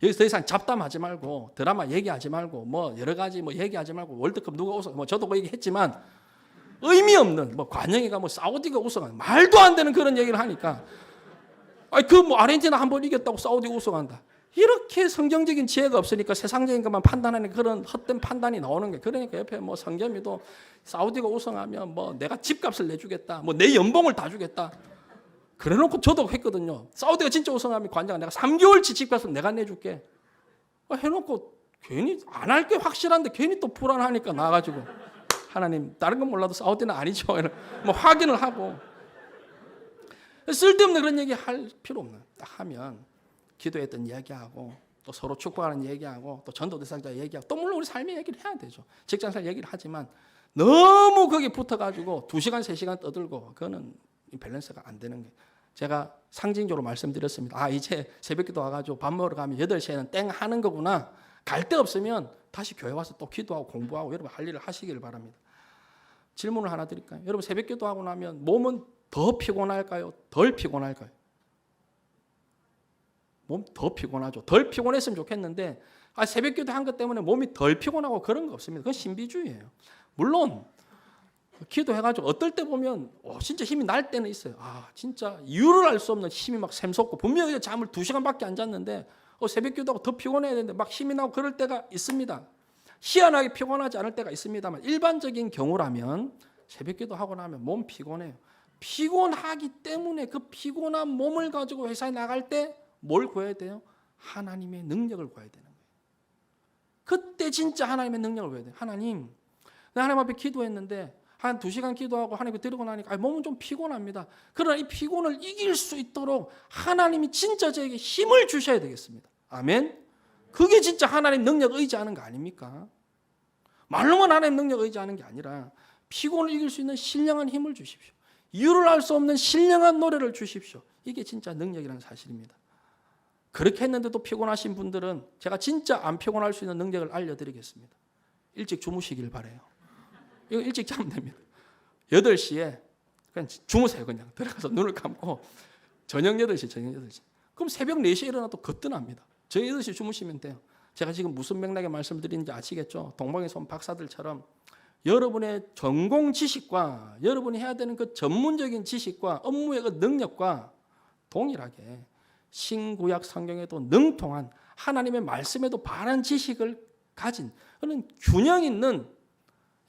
여기서 더 이상 잡담하지 말고 드라마 얘기하지 말고 뭐 여러 가지 뭐 얘기하지 말고 월드컵 누가 우승 뭐 저도 그 얘기했지만 의미 없는 뭐 관영이가 뭐 사우디가 우승한 말도 안 되는 그런 얘기를 하니까 그 뭐 아르헨티나 한 번 이겼다고 사우디가 우승한다. 이렇게 성경적인 지혜가 없으니까 세상적인 것만 판단하는 그런 헛된 판단이 나오는 거예요. 그러니까 옆에 뭐 성겸이도 사우디가 우승하면 뭐 내가 집값을 내주겠다. 뭐 내 연봉을 다 주겠다. 그래놓고 저도 했거든요. 사우디가 진짜 우승하면 관장은 내가 3개월치 집값을 내가 내줄게. 해놓고 괜히 안 할 게 확실한데 괜히 또 불안하니까 나가지고 하나님 다른 건 몰라도 사우디는 아니죠. 뭐 확인을 하고 쓸데없는 그런 얘기 할 필요 없는. 딱 하면 기도했던 얘기하고 또 서로 축복하는 얘기하고 또 전도 대상자 얘기하고 또 물론 우리 삶의 얘기를 해야 되죠. 직장생활 얘기를 하지만 너무 거기 붙어가지고 2시간 3시간 떠들고 그거는 밸런스가 안 되는 거예요. 제가 상징적으로 말씀드렸습니다. 이제 새벽기도 와가지고 밥 먹으러 가면 8시에는 땡 하는 거구나. 갈 데 없으면 다시 교회 와서 또 기도하고 공부하고 여러분 할 일을 하시길 바랍니다. 질문을 하나 드릴까요? 여러분 새벽기도 하고 나면 몸은 더 피곤할까요? 덜 피곤할까요? 몸 더 피곤하죠. 덜 피곤했으면 좋겠는데 새벽기도 한 것 때문에 몸이 덜 피곤하고 그런 거 없습니다. 그건 신비주의예요. 물론 기도해가지고 어떨 때 보면 진짜 힘이 날 때는 있어요. 진짜 이유를 알 수 없는 힘이 막 샘솟고 분명히 잠을 2시간밖에 안 잤는데 새벽기도하고 더 피곤해야 되는데 막 힘이 나고 그럴 때가 있습니다. 희한하게 피곤하지 않을 때가 있습니다만 일반적인 경우라면 새벽기도 하고 나면 몸 피곤해요. 피곤하기 때문에 그 피곤한 몸을 가지고 회사에 나갈 때 뭘 구해야 돼요? 하나님의 능력을 구해야 되는 거예요. 그때 진짜 하나님의 능력을 구해야 돼요. 하나님, 내가 하나님 앞에 기도했는데 한 2시간 기도하고 하나님 앞에 들고 나니까 몸은 좀 피곤합니다. 그러나 이 피곤을 이길 수 있도록 하나님이 진짜 저에게 힘을 주셔야 되겠습니다. 아멘? 그게 진짜 하나님 능력 의지하는 거 아닙니까? 말로만 하나님 능력 의지하는 게 아니라 피곤을 이길 수 있는 신령한 힘을 주십시오. 이유를 알 수 없는 신령한 노래를 주십시오. 이게 진짜 능력이라는 사실입니다. 그렇게 했는데도 피곤하신 분들은 제가 진짜 안 피곤할 수 있는 능력을 알려드리겠습니다. 일찍 주무시길 바라요. 이거 일찍 자면 됩니다. 8시에 그냥 주무세요. 그냥 들어가서 눈을 감고 저녁 8시. 그럼 새벽 4시에 일어나도 거뜬합니다. 저녁 8시 주무시면 돼요. 제가 지금 무슨 맥락에 말씀을 드리는지 아시겠죠? 동방에서 온 박사들처럼 여러분의 전공 지식과 여러분이 해야 되는 그 전문적인 지식과 업무의 그 능력과 동일하게 신구약 성경에도 능통한 하나님의 말씀에도 바른 지식을 가진 그런 균형 있는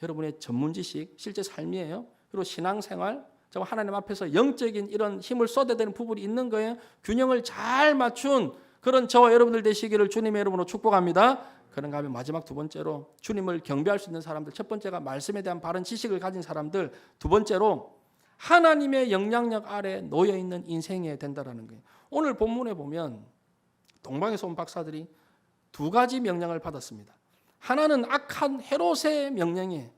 여러분의 전문 지식, 실제 삶이에요. 그리고 신앙생활, 하나님 앞에서 영적인 이런 힘을 쏟아야 되는 부분이 있는 거예요. 균형을 잘 맞춘 그런 저와 여러분들 되시기를 주님의 이름으로 축복합니다. 그런가 하면 마지막 두 번째로 주님을 경배할 수 있는 사람들, 첫 번째가 말씀에 대한 바른 지식을 가진 사람들, 두 번째로 하나님의 영향력 아래 놓여 있는 인생이어야 된다는 거예요. 오늘 본문에 보면 동방에서 온 박사들이 두 가지 명령을 받았습니다. 하나는 악한 헤롯의 명령이에요.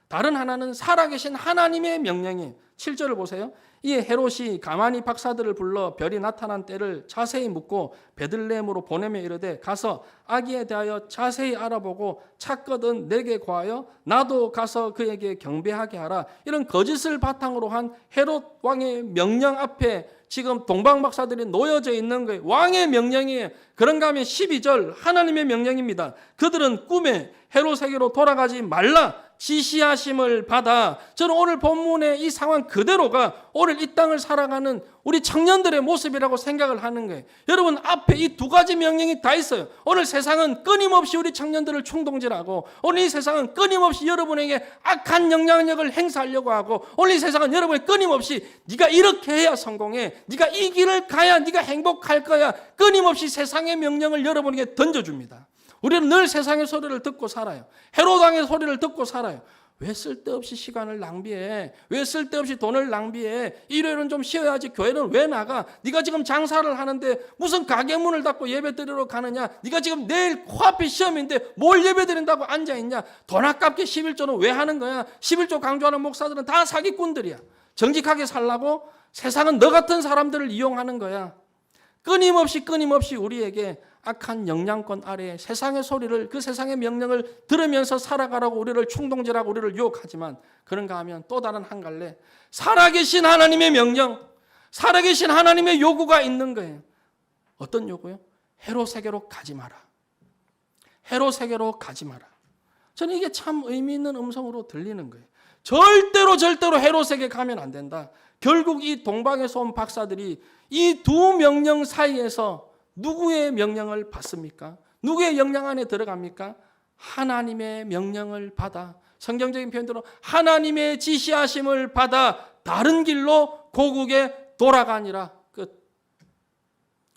다른 하나는 살아계신 하나님의 명령이에요. 7절을 보세요. 이에 헤롯이 가만히 박사들을 불러 별이 나타난 때를 자세히 묻고 베들레헴으로 보내며 이르되 가서 아기에 대하여 자세히 알아보고 찾거든 내게 고하여 나도 가서 그에게 경배하게 하라. 이런 거짓을 바탕으로 한 헤롯 왕의 명령 앞에 지금 동방 박사들이 놓여져 있는 거예요. 왕의 명령이에요. 그런가 하면 12절 하나님의 명령입니다. 그들은 꿈에 헤롯에게로 돌아가지 말라 지시하심을 받아. 저는 오늘 본문의 이 상황 그대로가 오늘 이 땅을 살아가는 우리 청년들의 모습이라고 생각을 하는 거예요. 여러분 앞에 이 두 가지 명령이 다 있어요. 오늘 세상은 끊임없이 우리 청년들을 충동질하고 오늘 이 세상은 끊임없이 여러분에게 악한 영향력을 행사하려고 하고 오늘 이 세상은 여러분이 끊임없이 네가 이렇게 해야 성공해, 네가 이 길을 가야 네가 행복할 거야, 끊임없이 세상의 명령을 여러분에게 던져줍니다. 우리는 늘 세상의 소리를 듣고 살아요. 헤롯 왕의 소리를 듣고 살아요. 왜 쓸데없이 시간을 낭비해? 왜 쓸데없이 돈을 낭비해? 일요일은 좀 쉬어야지. 교회는 왜 나가? 네가 지금 장사를 하는데 무슨 가게 문을 닫고 예배 드리러 가느냐? 네가 지금 내일 코앞에 시험인데 뭘 예배 드린다고 앉아있냐? 돈 아깝게 11조는 왜 하는 거야? 11조 강조하는 목사들은 다 사기꾼들이야. 정직하게 살라고 세상은 너 같은 사람들을 이용하는 거야. 끊임없이 우리에게 악한 영향권 아래에 세상의 소리를, 그 세상의 명령을 들으면서 살아가라고 우리를 충동질하고 우리를 유혹하지만 그런가 하면 또 다른 한 갈래 살아계신 하나님의 명령, 살아계신 하나님의 요구가 있는 거예요. 어떤 요구요? 헤롯에게로 가지 마라. 헤롯에게로 가지 마라. 저는 이게 참 의미 있는 음성으로 들리는 거예요. 절대로 헤롯에게 가면 안 된다. 결국 이 동방에서 온 박사들이 이 두 명령 사이에서 누구의 명령을 받습니까? 누구의 영향 안에 들어갑니까? 하나님의 명령을 받아, 성경적인 표현대로 하나님의 지시하심을 받아 다른 길로 고국에 돌아가니라. 끝.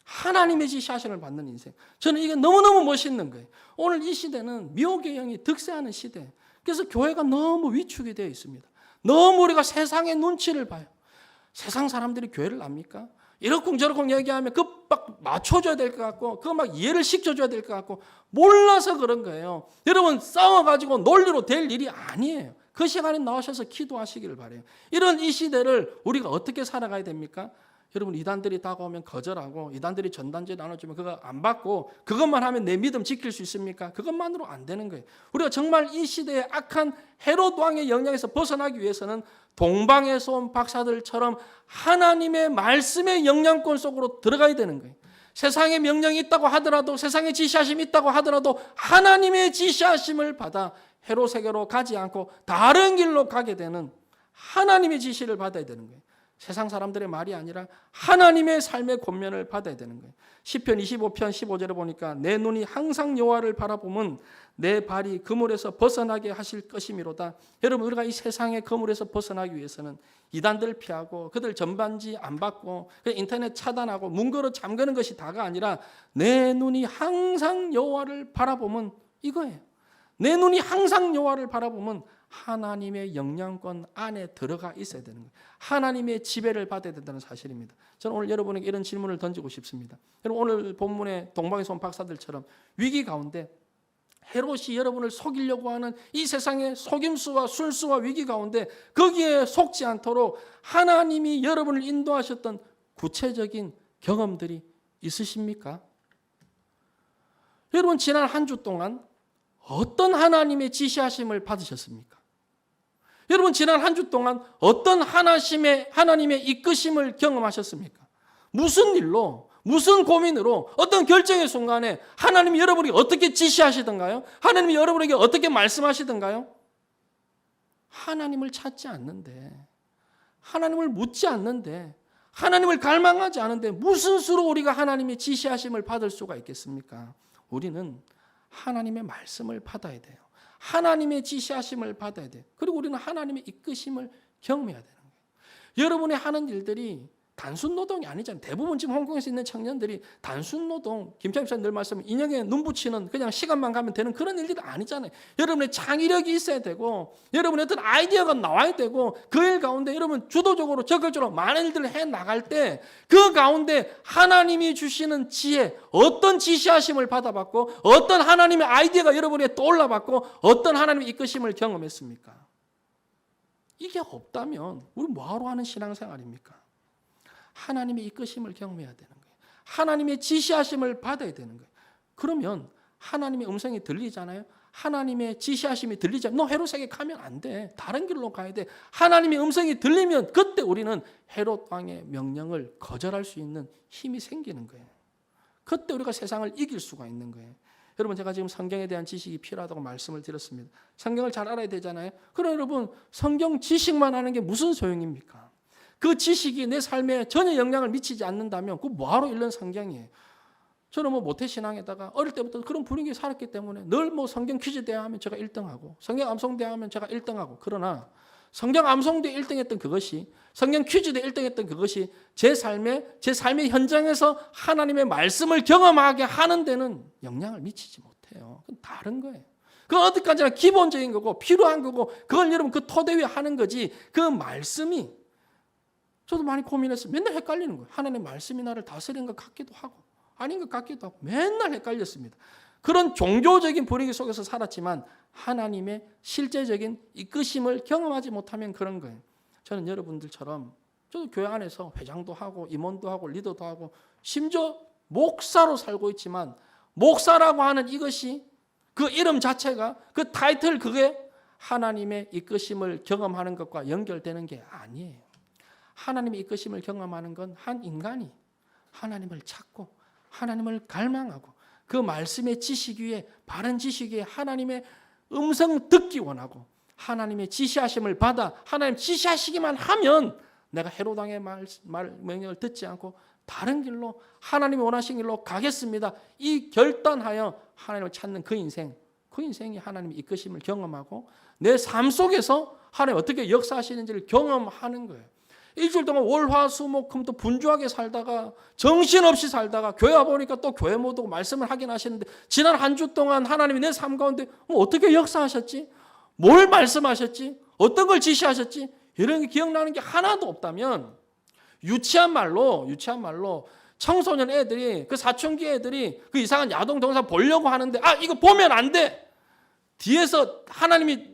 하나님의 지시하심을 받는 인생. 저는 이게 너무너무 멋있는 거예요. 오늘 이 시대는 미혹개혁이 득세하는 시대. 그래서 교회가 너무 위축이 되어 있습니다. 너무 우리가 세상의 눈치를 봐요. 세상 사람들이 교회를 압니까? 이러쿵저러쿵 얘기하면 그 막 맞춰줘야 될 것 같고 그거 막 이해를 시켜줘야 될 것 같고 몰라서 그런 거예요. 여러분 싸워가지고 논리로 될 일이 아니에요. 그 시간에 나오셔서 기도하시기를 바라요. 이런 이 시대를 우리가 어떻게 살아가야 됩니까? 여러분 이단들이 다가오면 거절하고 이단들이 전단지 나눠주면 그거 안 받고 그것만 하면 내 믿음 지킬 수 있습니까? 그것만으로 안 되는 거예요. 우리가 정말 이 시대의 악한 헤롯 왕의 영향에서 벗어나기 위해서는 동방에서 온 박사들처럼 하나님의 말씀의 영향권 속으로 들어가야 되는 거예요. 세상의 명령이 있다고 하더라도, 세상의 지시하심이 있다고 하더라도 하나님의 지시하심을 받아 헤롯에게로 가지 않고 다른 길로 가게 되는 하나님의 지시를 받아야 되는 거예요. 세상 사람들의 말이 아니라 하나님의 삶의 권면을 받아야 되는 거예요. 시편 25편 15절에 보니까 내 눈이 항상 여호와를 바라보면 내 발이 그물에서 벗어나게 하실 것이미로다. 여러분 우리가 이 세상의 그물에서 벗어나기 위해서는 이단들 피하고 그들 전반지 안 받고 인터넷 차단하고 문 걸어 잠그는 것이 다가 아니라 내 눈이 항상 여호와를 바라보면 이거예요. 내 눈이 항상 여호와를 바라보면 하나님의 영향권 안에 들어가 있어야 되는 거예요. 하나님의 지배를 받아야 된다는 사실입니다. 저는 오늘 여러분에게 이런 질문을 던지고 싶습니다. 여러분 오늘 본문의 동방에서 온 박사들처럼 위기 가운데 헤롯이 여러분을 속이려고 하는 이 세상의 속임수와 술수와 위기 가운데 거기에 속지 않도록 하나님이 여러분을 인도하셨던 구체적인 경험들이 있으십니까? 여러분 지난 한 주 동안 어떤 하나님의 지시하심을 받으셨습니까? 여러분 지난 한 주 동안 어떤 하나님의 이끄심을 경험하셨습니까? 무슨 일로, 무슨 고민으로, 어떤 결정의 순간에 하나님이 여러분에게 어떻게 지시하시던가요? 하나님이 여러분에게 어떻게 말씀하시던가요? 하나님을 찾지 않는데, 하나님을 묻지 않는데, 하나님을 갈망하지 않은데 무슨 수로 우리가 하나님의 지시하심을 받을 수가 있겠습니까? 우리는 하나님의 말씀을 받아야 돼요. 하나님의 지시하심을 받아야 돼요. 그리고 우리는 하나님의 이끄심을 경험해야 되는 거예요. 여러분이 하는 일들이 단순 노동이 아니잖아요. 대부분 지금 홍콩에서 있는 청년들이 단순 노동, 김창희 목사님 늘 말씀하면 인형에 눈 붙이는 그냥 시간만 가면 되는 그런 일들이 아니잖아요. 여러분의 창의력이 있어야 되고 여러분의 어떤 아이디어가 나와야 되고 그 일 가운데 여러분 주도적으로 적극적으로 많은 일들을 해나갈 때 그 가운데 하나님이 주시는 지혜, 어떤 지시하심을 받아봤고 어떤 하나님의 아이디어가 여러분에게 떠올라봤고 어떤 하나님의 이끄심을 경험했습니까? 이게 없다면 우리 뭐하러 하는 신앙생활입니까? 하나님의 이끄심을 경험해야 되는 거예요. 하나님의 지시하심을 받아야 되는 거예요. 그러면 하나님의 음성이 들리잖아요. 하나님의 지시하심이 들리잖아요. 너 헤롯에게 가면 안 돼. 다른 길로 가야 돼. 하나님의 음성이 들리면 그때 우리는 헤롯 왕의 명령을 거절할 수 있는 힘이 생기는 거예요. 그때 우리가 세상을 이길 수가 있는 거예요. 여러분 제가 지금 성경에 대한 지식이 필요하다고 말씀을 드렸습니다. 성경을 잘 알아야 되잖아요. 그럼 여러분 성경 지식만 하는 게 무슨 소용입니까? 그 지식이 내 삶에 전혀 영향을 미치지 않는다면 그 뭐하러 읽는 성경이에요. 저는 모태신앙에다가 어릴 때부터 그런 분위기에 살았기 때문에 늘 성경 퀴즈 대회하면 제가 1등하고 성경 암송 대회하면 제가 1등하고 그러나 성경 암송 대회 1등했던 그것이 성경 퀴즈 대회 1등했던 그것이 제 삶의 현장에서 하나님의 말씀을 경험하게 하는 데는 영향을 미치지 못해요. 그건 다른 거예요. 그건 어디까지나 기본적인 거고 필요한 거고 그걸 여러분 그 토대 위에 하는 거지 그 말씀이 저도 많이 고민했어요. 맨날 헷갈리는 거예요. 하나님의 말씀이 나를 다스리는 것 같기도 하고 아닌 것 같기도 하고 맨날 헷갈렸습니다. 그런 종교적인 분위기 속에서 살았지만 하나님의 실제적인 이끄심을 경험하지 못하면 그런 거예요. 저는 여러분들처럼 저도 교회 안에서 회장도 하고 임원도 하고 리더도 하고 심지어 목사로 살고 있지만 목사라고 하는 이것이 그 이름 자체가 그 타이틀 그게 하나님의 이끄심을 경험하는 것과 연결되는 게 아니에요. 하나님의 이끄심을 경험하는 건 한 인간이 하나님을 찾고 하나님을 갈망하고 그 말씀의 지식 위에 바른 지식 위에 하나님의 음성 듣기 원하고 하나님의 지시하심을 받아 하나님 지시하시기만 하면 내가 헤롯왕의 명령을 듣지 않고 다른 길로 하나님이 원하신 길로 가겠습니다. 이 결단하여 하나님을 찾는 그 인생이 하나님의 이끄심을 경험하고 내 삶 속에서 하나님 어떻게 역사하시는지를 경험하는 거예요. 일주일 동안 월화수목금도 분주하게 살다가 정신없이 살다가 교회 와보니까 또 교회 못 오고 말씀을 하긴 하시는데 지난 한 주 동안 하나님이 내 삶 가운데 어떻게 역사하셨지? 뭘 말씀하셨지? 어떤 걸 지시하셨지? 이런 게 기억나는 게 하나도 없다면 유치한 말로 청소년 애들이 그 사춘기 애들이 그 이상한 야동 동영상 보려고 하는데 이거 보면 안 돼. 뒤에서 하나님이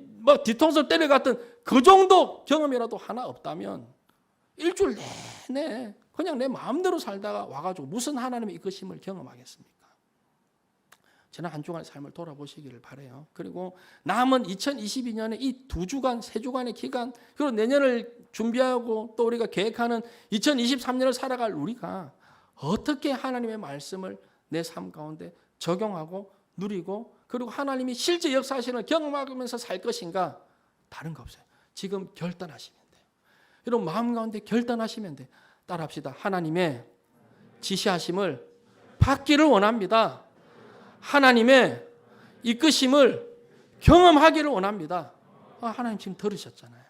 뒤통수를 때려갔던 그 정도 경험이라도 하나 없다면 일주일 내내 그냥 내 마음대로 살다가 와가지고 무슨 하나님의 이끄심을 경험하겠습니까? 지난 한 주간의 삶을 돌아보시기를 바라요. 그리고 남은 2022년에 이 2주간, 3주간의 기간 그리고 내년을 준비하고 또 우리가 계획하는 2023년을 살아갈 우리가 어떻게 하나님의 말씀을 내 삶 가운데 적용하고 누리고 그리고 하나님이 실제 역사하시는 걸 경험하면서 살 것인가? 다른 거 없어요. 지금 결단하시면 돼요. 여러분 마음 가운데 결단하시면 돼요. 따라합시다. 하나님의 지시하심을 받기를 원합니다. 하나님의 이끄심을 경험하기를 원합니다. 하나님 지금 들으셨잖아요.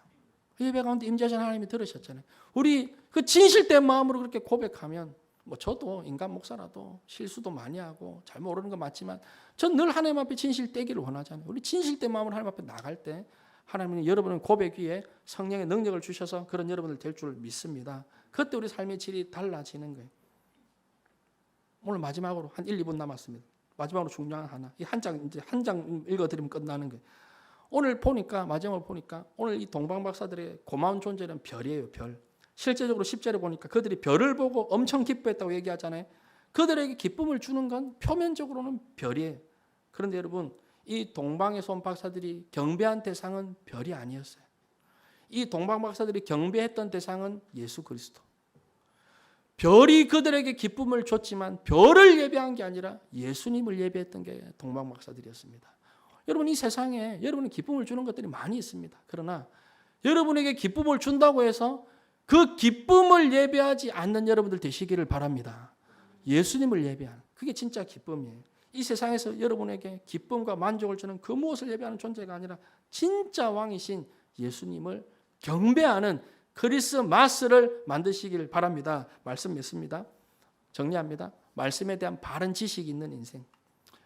예배 가운데 임재하신 하나님이 들으셨잖아요. 우리 그 진실된 마음으로 그렇게 고백하면 저도 인간 목사라도 실수도 많이 하고 잘 모르는 건 맞지만 전 늘 하나님 앞에 진실되기를 원하잖아요. 우리 진실된 마음으로 하나님 앞에 나갈 때 하나님은 여러분의 고백 위에 성령의 능력을 주셔서 그런 여러분들 될 줄 믿습니다. 그때 우리 삶의 질이 달라지는 거예요. 오늘 마지막으로 한 1, 2분 남았습니다. 마지막으로 중요한 하나. 이 한 장 읽어드리면 끝나는 거예요. 오늘 보니까 마지막으로 보니까 오늘 이 동방 박사들의 고마운 존재는 별이에요. 별. 실제적으로 10절에 보니까 그들이 별을 보고 엄청 기뻐했다고 얘기하잖아요. 그들에게 기쁨을 주는 건 표면적으로는 별이에요. 그런데 여러분 이 동방에서 온 박사들이 경배한 대상은 별이 아니었어요. 이 동방 박사들이 경배했던 대상은 예수 그리스도. 별이 그들에게 기쁨을 줬지만 별을 예배한 게 아니라 예수님을 예배했던 게 동방 박사들이었습니다. 여러분, 이 세상에 여러분이 기쁨을 주는 것들이 많이 있습니다. 그러나 여러분에게 기쁨을 준다고 해서 그 기쁨을 예배하지 않는 여러분들 되시기를 바랍니다. 예수님을 예배하는, 그게 진짜 기쁨이에요. 이 세상에서 여러분에게 기쁨과 만족을 주는 그 무엇을 예배하는 존재가 아니라 진짜 왕이신 예수님을 경배하는 크리스마스를 만드시길 바랍니다. 말씀 맺습니다. 정리합니다. 말씀에 대한 바른 지식이 있는 인생.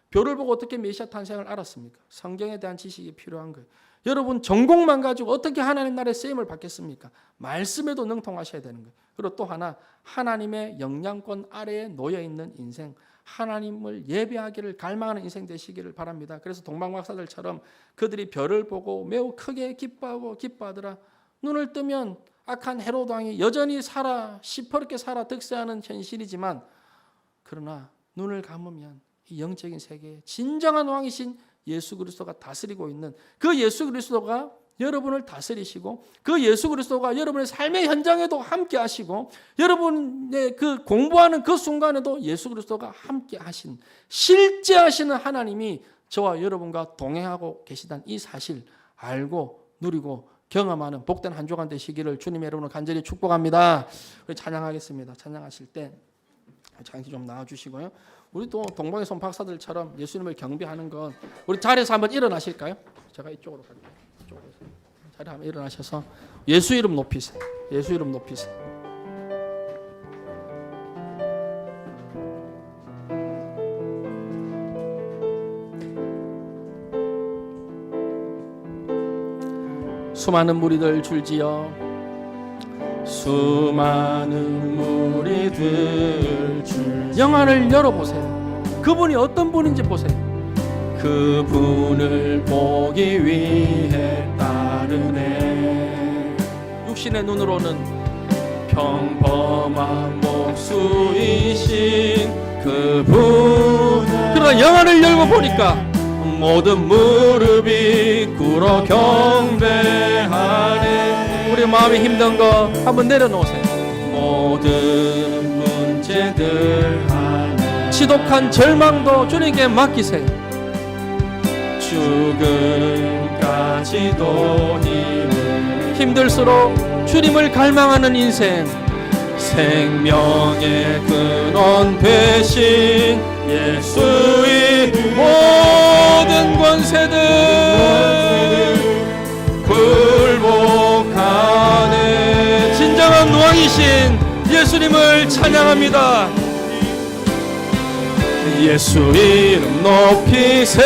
별을 보고 어떻게 메시아 탄생을 알았습니까? 성경에 대한 지식이 필요한 거예요. 여러분, 전공만 가지고 어떻게 하나님 나라의 쓰임을 받겠습니까? 말씀에도 능통하셔야 되는 거예요. 그리고 또 하나, 하나님의 영향권 아래에 놓여 있는 인생, 하나님을 예배하기를 갈망하는 인생 되시기를 바랍니다. 그래서 동방박사들처럼 그들이 별을 보고 매우 크게 기뻐하고 기뻐하더라. 눈을 뜨면 악한 헤로드 왕이 여전히 시퍼렇게 살아 득세하는 현실이지만, 그러나 눈을 감으면 이 영적인 세계에 진정한 왕이신 예수 그리스도가 다스리고 있는, 그 예수 그리스도가 여러분을 다스리시고, 그 예수 그리스도가 여러분의 삶의 현장에도 함께 하시고, 여러분의 그 공부하는 그 순간에도 예수 그리스도가 함께 하신, 실제 하시는 하나님이 저와 여러분과 동행하고 계시다는 이 사실 알고 누리고 경험하는 복된 한 주간 되시기를 주님의 이름으로 간절히 축복합니다. 우리 찬양하겠습니다. 찬양하실 때 장기 좀 나와주시고요. 우리 또 동방에서 온 박사들처럼 예수님을 경배하는 건, 우리 자리에서 한번 일어나실까요? 제가 이쪽으로 갈게요. 이쪽으로 자리 한번 일어나셔서 예수 이름 높이세요. 예수 이름 높이세요. 수많은 무리들 줄지어, 수많은 무리들 줄지어 영안을 열어보세요. 그분이 어떤 분인지 보세요. 그분을 보기 위해 따르네. 육신의 눈으로는 평범한 목수이신 그분, 그러나 영안을 열고 보니까 모든 무릎이 꿇어 경배하네. 우리 마음이 힘든 거 한번 내려놓으세요. 모든 문제들 하나, 지독한 절망도 주님께 맡기세요. 죽음까지도 힘들수록 주님을 갈망하는 인생, 생명의 근원 되신 예수의 모든 권세들 굴복하네. 진정한 왕이신 예수님을 찬양합니다. 예수 이름 높이세.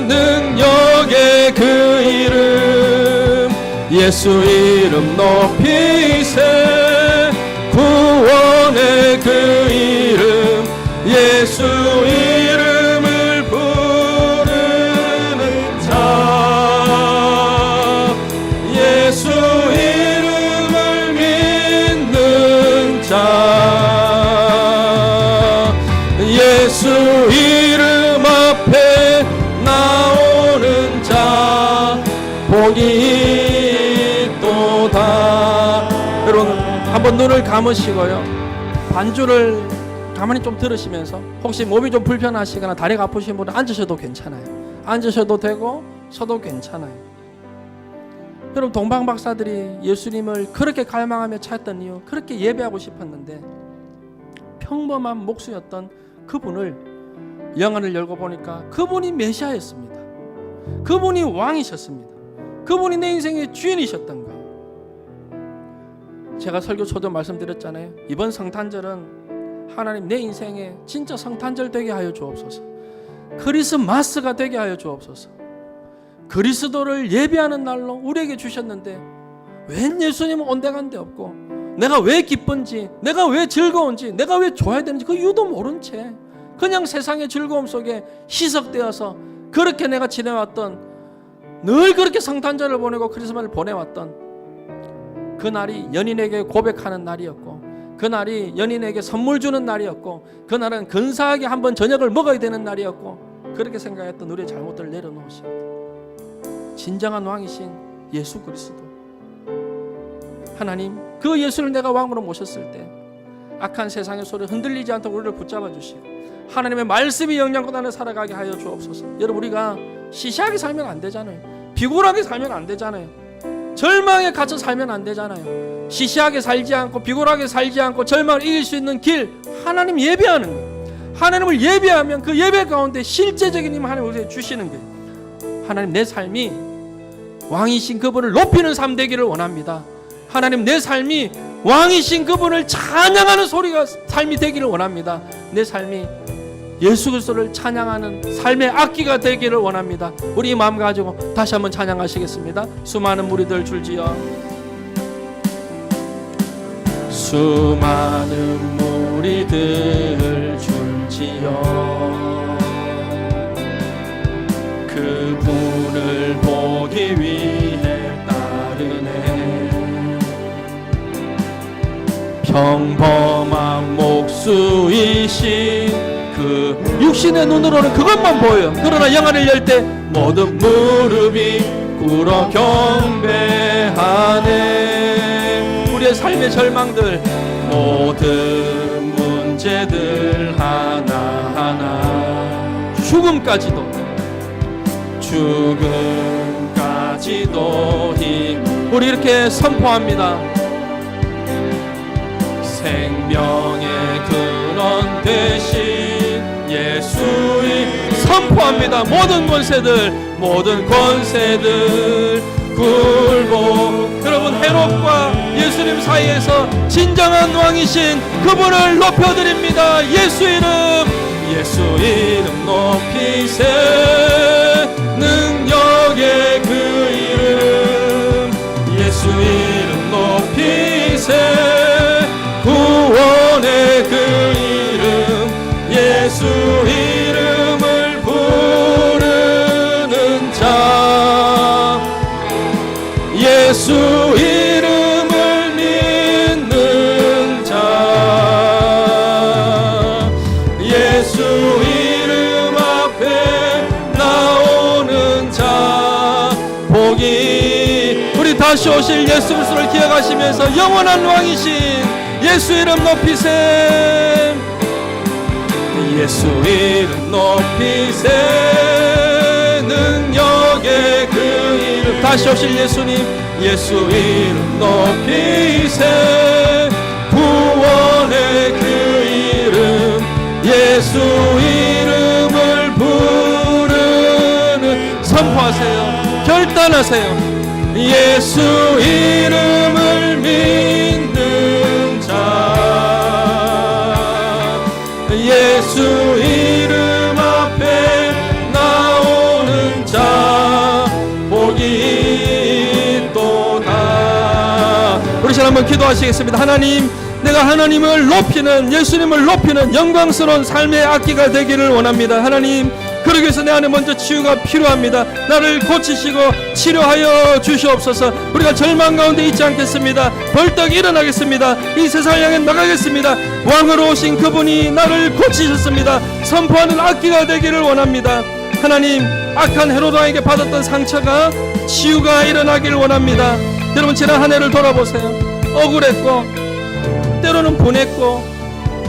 능력의 그 이름, 예수 이름 높이세. 구원의 그 이름, 예수 이름을 부르는 자, 예수 이름을 믿는 자, 예수 이름 앞에 나오는 자 복이 있도다. 여러분, 한번 눈을 감으시고요, 반주를 가만히 좀 들으시면서, 혹시 몸이 좀 불편하시거나 다리가 아프신 분은 앉으셔도 괜찮아요. 앉으셔도 되고 서도 괜찮아요. 여러분, 동방 박사들이 예수님을 그렇게 갈망하며 찾던 이유, 그렇게 예배하고 싶었는데 평범한 목수였던 그분을 영안을 열고 보니까 그분이 메시아였습니다. 그분이 왕이셨습니다. 그분이 내 인생의 주인이셨던 거예요. 제가 설교 초도 말씀드렸잖아요. 이번 성탄절은 하나님 내 인생에 진짜 성탄절 되게 하여 주옵소서. 크리스마스가 되게 하여 주옵소서. 그리스도를 예배하는 날로 우리에게 주셨는데 웬 예수님은 온데간데 없고, 내가 왜 기쁜지, 내가 왜 즐거운지, 내가 왜 좋아야 되는지 그 이유도 모른 채 그냥 세상의 즐거움 속에 희석되어서 그렇게 내가 지내왔던, 늘 그렇게 성탄절을 보내고 크리스마스를 보내왔던 그 날이 연인에게 고백하는 날이었고, 그 날이 연인에게 선물 주는 날이었고, 그날은 근사하게 한번 저녁을 먹어야 되는 날이었고, 그렇게 생각했던 우리의 잘못들을 내려놓으시고 진정한 왕이신 예수 그리스도 하나님, 그 예수를 내가 왕으로 모셨을 때 악한 세상의 소리에 흔들리지 않도록 우리를 붙잡아 주시고 하나님의 말씀이 영향권 안에 살아가게 하여 주옵소서. 여러분, 우리가 시시하게 살면 안 되잖아요. 비굴하게 살면 안 되잖아요. 절망에 갇혀 살면 안 되잖아요. 시시하게 살지 않고 비굴하게 살지 않고 절망을 이길 수 있는 길, 하나님 예배하는 거예요. 하나님을 예배하면 그 예배 가운데 실제적인 힘을 하나님 우리에게 주시는 거예요. 하나님, 내 삶이 왕이신 그분을 높이는 삶 되기를 원합니다. 하나님, 내 삶이 왕이신 그분을 찬양하는 소리가 삶이 되기를 원합니다. 내 삶이 예수 그리스도를 찬양하는 삶의 악기가 되기를 원합니다. 우리 이 마음 가지고 다시 한번 찬양하시겠습니다. 수많은 무리들 줄지어 수많은 무리들 줄지어 그분을 보기 위해 따르네. 평범한 목수이신 그 육신의 눈으로는 그것만 보여요. 그러나 영안을 열 때 모든 무릎이 꿇어 경배하네. 우리의 삶의 절망들, 모든 문제들 하나하나, 죽음까지도 힘, 우리 이렇게 선포합니다. 생명의 근원 되신 예수의 선포합니다. 모든 권세들 굴복. 여러분, 헤롯과 예수님 사이에서 진정한 왕이신 그분을 높여드립니다. 예수 이름 높이세. 능력의 그 이름, 예수 이름 높이세. 구원의 그 이름, 예수 이름을 부르는 자, 예수 이름을 믿는 자, 예수 이름 앞에 나오는 자, 복이. 우리 다시 오실 예수 그리스도를 기억하시면서 영원한 왕이신 예수 이름 높이세. 예수 이름 높이세. 능력의 그 이름, 다시 오실 예수님, 예수 이름 높이세. 구원의 그 이름, 예수 이름을 부르는. 선포하세요. 결단하세요. 예수 이름을 믿는 자, 예수 이름 앞에 나오는 자, 복이 있도다. 우리 잘 한번 기도하시겠습니다. 하나님, 내가 하나님을 높이는, 예수님을 높이는 영광스러운 삶의 악기가 되기를 원합니다. 하나님, 그러기 위해서 내 안에 먼저 치유가 필요합니다. 나를 고치시고 치료하여 주시옵소서. 우리가 절망 가운데 있지 않겠습니다. 벌떡 일어나겠습니다. 이 세상을 향해 나가겠습니다. 왕으로 오신 그분이 나를 고치셨습니다. 선포하는 악기가 되기를 원합니다. 하나님, 악한 헤롯 왕에게 받았던 상처가 치유가 일어나기를 원합니다. 여러분, 지난 한 해를 돌아보세요. 억울했고, 때로는 분했고,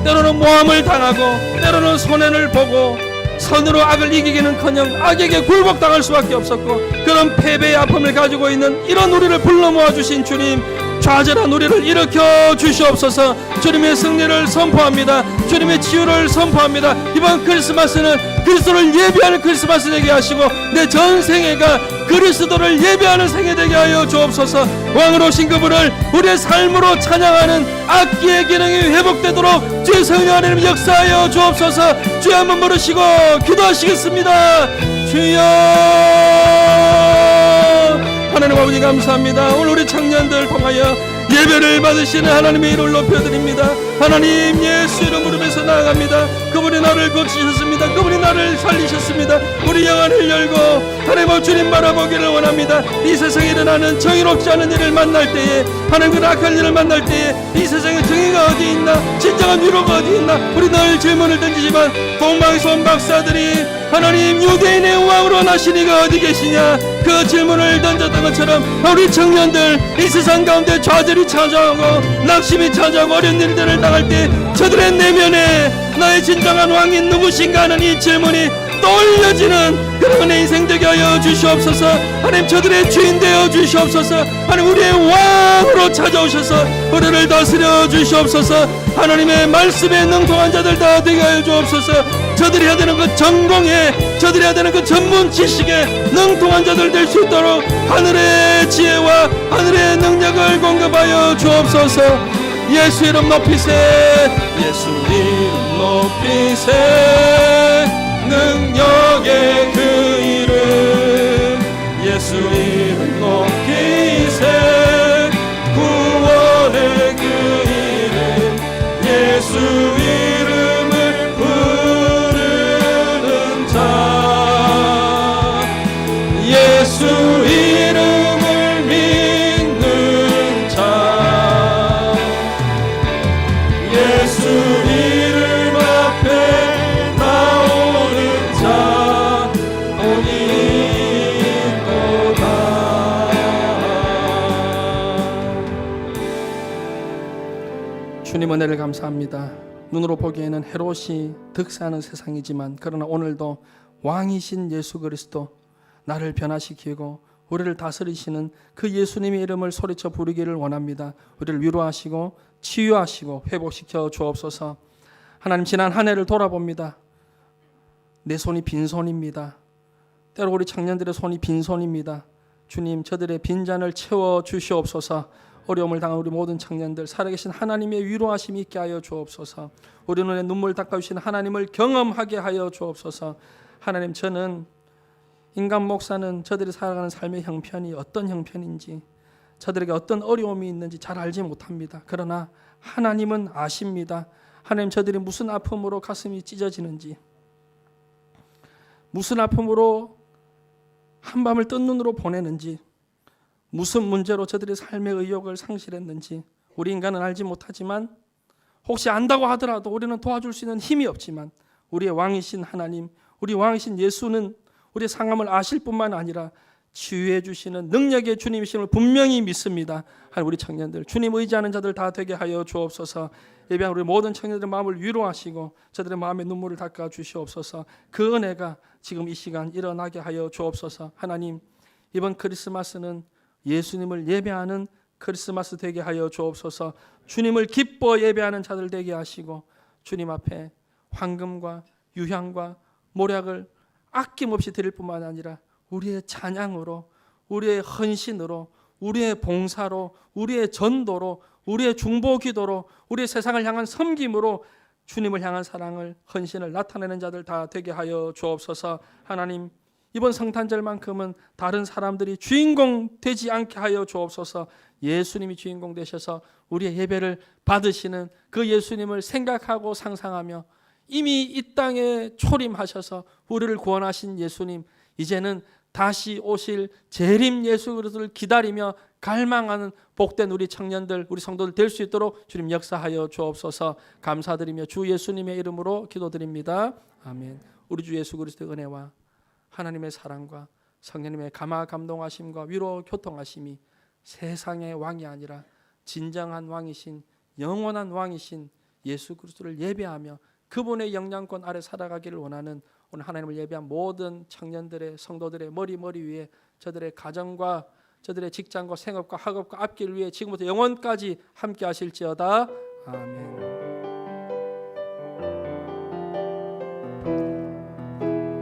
때로는 모함을 당하고, 때로는 손해를 보고, 선으로 악을 이기기는커녕 악에게 굴복당할 수밖에 없었고, 그런 패배의 아픔을 가지고 있는 이런 우리를 불러 모아주신 주님, 좌절한 우리를 일으켜 주시옵소서. 주님의 승리를 선포합니다. 주님의 치유를 선포합니다. 이번 크리스마스는 그리스도를 예배하는 크리스마스 되게 하시고, 내 전생애가 그리스도를 예배하는 생애 되게 하여 주옵소서. 왕으로 오신 그분을 우리의 삶으로 찬양하는 악기의 기능이 회복되도록 주의 성령 하나님 역사하여 주옵소서. 주여 한번 부르시고 기도하시겠습니다. 주여. 하나님 아버지 감사합니다. 오늘 우리 청년들 통하여 예배를 받으시는 하나님의 이름을 높여드립니다. 하나님 예수 이름 부르면서 나아갑니다. 그분이 나를 고치셨습니다. 그분이 나를 살리셨습니다. 우리 영안을 열고 하나님 주님 바라보기를 원합니다. 이 세상에 일어나는 정의롭지 않은 일을 만날 때에, 하나님 그 악한 일을 만날 때에 이 세상에 정의가 어디 있나, 진정한 위로가 어디 있나, 우리 늘 질문을 던지지만 동방손 박사들이 하나님 유대인의 왕으로 나신 이가 어디 계시냐, 그 질문을 던졌던 것처럼 우리 청년들 이 세상 가운데 좌절이 찾아오고 낙심이 찾아오고 어려운 일들을 당할 때 저들의 내면에 나의 진정한 왕이 누구신가 하는 이 질문이 떠올려지는 그런 은혜 인생 되게 하여 주시옵소서. 하나님 저들의 주인 되어 주시옵소서. 하나님 우리의 왕으로 찾아오셔서 우리를 다스려 주시옵소서. 하나님의 말씀에 능통한 자들 다 되게 하여 주옵소서. 저들이 해야 되는 그 전공에, 저들이 해야 되는 그 전문 지식에 능통한 자들 될 수 있도록 하늘의 지혜와 하늘의 능력을 공급하여 주옵소서. 예수 이름 높이세, 예수 이름 높이세, 능력의 그 이름, 예수 이름 높이세, 구원의 그 이름, 예수 이름을 부르는 자, 예수 이름을 믿는 자, 예수 이름 앞에 주님 은혜를 감사합니다. 눈으로 보기에는 헤롯이 득세하는 세상이지만 그러나 오늘도 왕이신 예수 그리스도, 나를 변화시키고 우리를 다스리시는 그 예수님의 이름을 소리쳐 부르기를 원합니다. 우리를 위로하시고 치유하시고 회복시켜 주옵소서. 하나님 지난 한 해를 돌아봅니다. 내 손이 빈손입니다. 때로 우리 청년들의 손이 빈손입니다. 주님 저들의 빈잔을 채워 주시옵소서. 어려움을 당한 우리 모든 청년들 살아계신 하나님의 위로하심이 있게 하여 주옵소서. 우리 눈에 눈물 닦아주신 하나님을 경험하게 하여 주옵소서. 하나님 저는 인간 목사는 저들이 살아가는 삶의 형편이 어떤 형편인지, 저들에게 어떤 어려움이 있는지 잘 알지 못합니다. 그러나 하나님은 아십니다. 하나님 저들이 무슨 아픔으로 가슴이 찢어지는지, 무슨 아픔으로 한밤을 뜬 눈으로 보내는지, 무슨 문제로 저들의 삶의 의욕을 상실했는지 우리 인간은 알지 못하지만, 혹시 안다고 하더라도 우리는 도와줄 수 있는 힘이 없지만 우리의 왕이신 하나님, 우리 왕이신 예수는 우리의 상함을 아실 뿐만 아니라 치유해 주시는 능력의 주님이심을 분명히 믿습니다. 우리 청년들 주님 의지하는 자들 다 되게 하여 주옵소서. 예배한 우리 모든 청년들의 마음을 위로하시고 저들의 마음의 눈물을 닦아 주시옵소서. 그 은혜가 지금 이 시간 일어나게 하여 주옵소서. 하나님 이번 크리스마스는 예수님을 예배하는 크리스마스 되게 하여 주옵소서. 주님을 기뻐 예배하는 자들 되게 하시고 주님 앞에 황금과 유향과 모략을 아낌없이 드릴 뿐만 아니라 우리의 찬양으로, 우리의 헌신으로, 우리의 봉사로, 우리의 전도로, 우리의 중보 기도로, 우리의 세상을 향한 섬김으로 주님을 향한 사랑을, 헌신을 나타내는 자들 다 되게 하여 주옵소서. 하나님 이번 성탄절만큼은 다른 사람들이 주인공 되지 않게 하여 주옵소서. 예수님이 주인공 되셔서 우리의 예배를 받으시는 그 예수님을 생각하고 상상하며 이미 이 땅에 초림하셔서 우리를 구원하신 예수님, 이제는 다시 오실 재림 예수 그리스도를 기다리며 갈망하는 복된 우리 청년들, 우리 성도들 될 수 있도록 주님 역사하여 주옵소서. 감사드리며 주 예수님의 이름으로 기도드립니다. 아멘. 우리 주 예수 그리스도의 은혜와 하나님의 사랑과 성령님의 감화 감동하심과 위로 교통하심이 세상의 왕이 아니라 진정한 왕이신, 영원한 왕이신 예수 그리스도를 예배하며 그분의 영향권 아래 살아가기를 원하는 오늘 하나님을 예배한 모든 청년들의, 성도들의 머리 위에 저들의 가정과 저들의 직장과 생업과 학업과 앞길 위해 지금부터 영원까지 함께 하실지어다. 아멘.